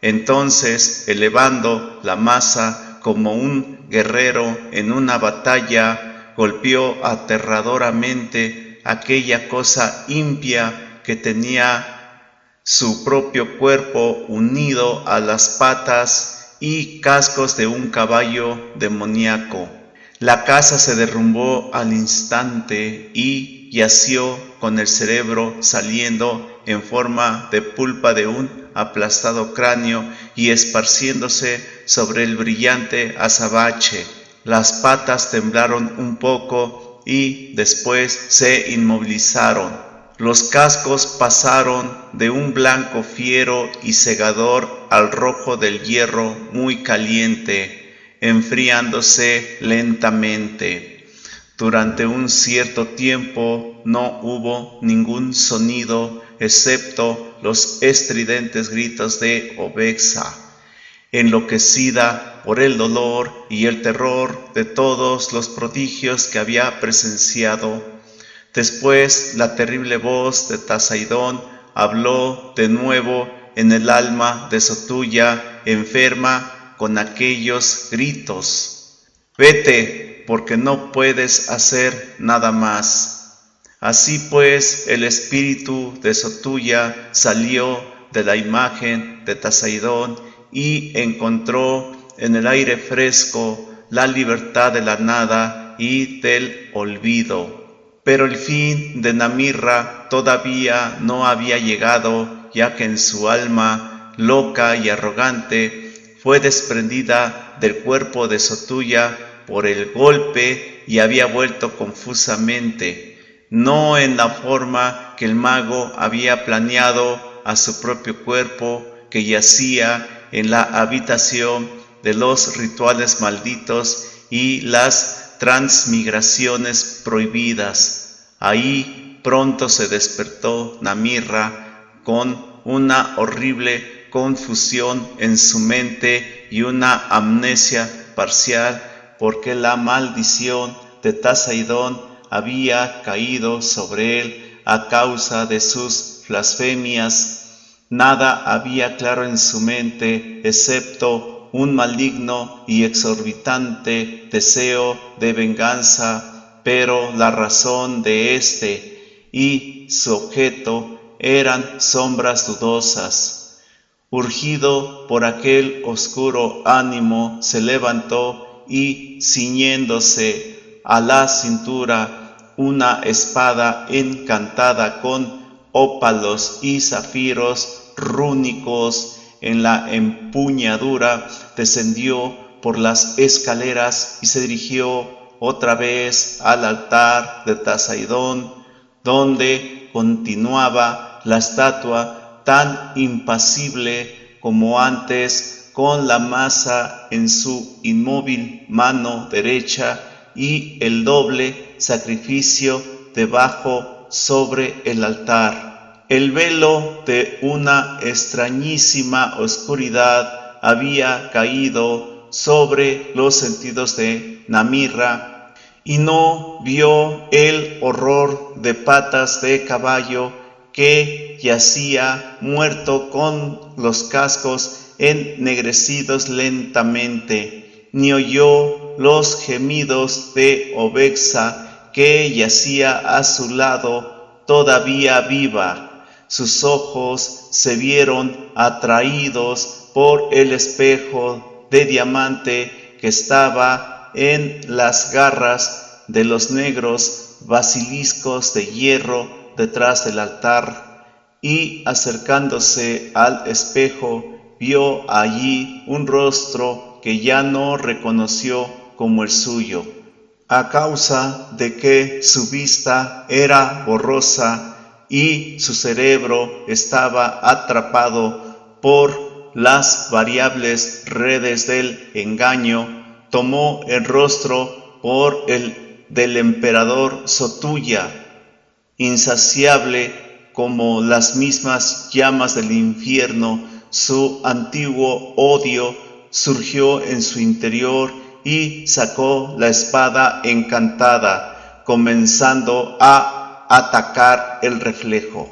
Entonces, elevando la masa como un guerrero en una batalla, golpeó aterradoramente aquella cosa impía que tenía su propio cuerpo unido a las patas y cascos de un caballo demoníaco. La casa se derrumbó al instante y yació con el cerebro saliendo en forma de pulpa de un aplastado cráneo y esparciéndose sobre el brillante azabache. Las patas temblaron un poco y después se inmovilizaron. Los cascos pasaron de un blanco fiero y cegador al rojo del hierro muy caliente, enfriándose lentamente. Durante un cierto tiempo no hubo ningún sonido excepto los estridentes gritos de Obexa, enloquecida por el dolor y el terror de todos los prodigios que había presenciado. Después la terrible voz de Tasaidón habló de nuevo en el alma de Sotuya, enferma con aquellos gritos: «Vete, porque no puedes hacer nada más». Así pues, el espíritu de Sotuya salió de la imagen de Tasaidón y encontró en el aire fresco la libertad de la nada y del olvido. Pero el fin de Namirra todavía no había llegado, ya que en su alma, loca y arrogante, fue desprendida del cuerpo de Sotuya por el golpe y había vuelto confusamente. no en la forma que el mago había planeado a su propio cuerpo, que yacía en la habitación de los rituales malditos y las transmigraciones prohibidas. Ahí pronto se despertó Namirra con una horrible confusión en su mente y una amnesia parcial, porque la maldición de Tasaidón había caído sobre él a causa de sus blasfemias. Nada había claro en su mente excepto un maligno y exorbitante deseo de venganza, pero la razón de éste y su objeto eran sombras dudosas. Urgido por aquel oscuro ánimo, se levantó y, ciñéndose a la cintura una espada encantada con ópalos y zafiros rúnicos en la empuñadura, descendió por las escaleras y se dirigió otra vez al altar de Tasaidón, donde continuaba la estatua tan impasible como antes, con la masa en su inmóvil mano derecha y el doble sacrificio debajo sobre el altar. El velo de una extrañísima oscuridad había caído sobre los sentidos de Namirra, y no vio el horror de Patas de Caballo, que yacía muerto con los cascos ennegrecidos lentamente, ni oyó los gemidos de Obexa, que yacía a su lado todavía viva. Sus ojos se vieron atraídos por el espejo de diamante que estaba en las garras de los negros basiliscos de hierro detrás del altar, y acercándose al espejo vio allí un rostro que ya no reconoció como el suyo, a causa de que su vista era borrosa y su cerebro estaba atrapado por las variables redes del engaño. Tomó el rostro por el del emperador Sotuya, insaciable como las mismas llamas del infierno. Su antiguo odio surgió en su interior y sacó la espada encantada, comenzando a atacar el reflejo.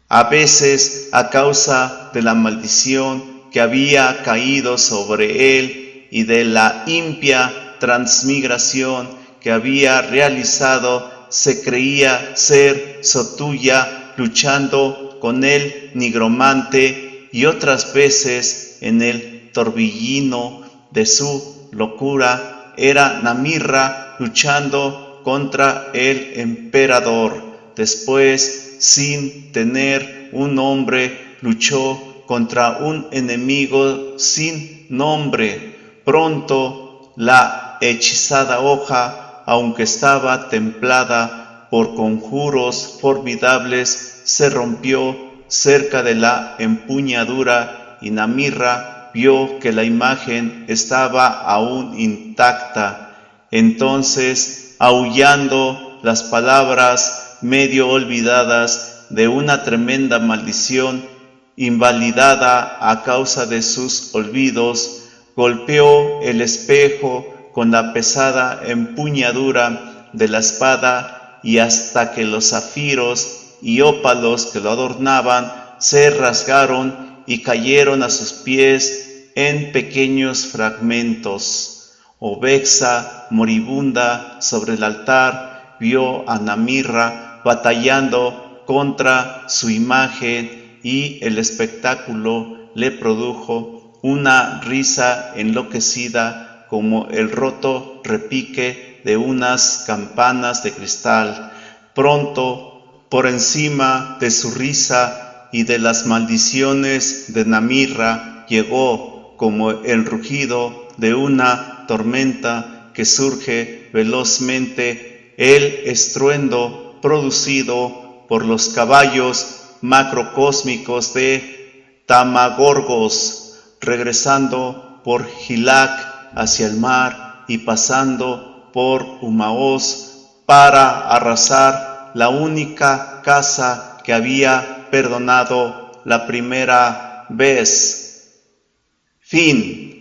A veces, a causa de la maldición que había caído sobre él y de la impía transmigración que había realizado, se creía ser Sotuya luchando con el nigromante, y otras veces en el torbellino de su locura era Namirra luchando contra el emperador. Después, sin tener un nombre, luchó contra un enemigo sin nombre. Pronto la hechizada hoja, aunque estaba templada por conjuros formidables, se rompió cerca de la empuñadura, y Namirra vio que la imagen estaba aún intacta. Entonces, aullando las palabras medio olvidadas de una tremenda maldición, invalidada a causa de sus olvidos, golpeó el espejo con la pesada empuñadura de la espada, y hasta que los zafiros y ópalos que lo adornaban se rasgaron y cayeron a sus pies en pequeños fragmentos. Obexa, moribunda sobre el altar, vio a Namirra batallando contra su imagen, y el espectáculo le produjo una risa enloquecida como el roto repique de unas campanas de cristal. Pronto, por encima de su risa y de las maldiciones de Namirra, llegó como el rugido de una tormenta que surge velozmente, el estruendo producido por los caballos macrocósmicos de Tamagorgos, regresando por Gilac hacia el mar y pasando por Umaos para arrasar la única casa que había perdonado la primera vez. Fin.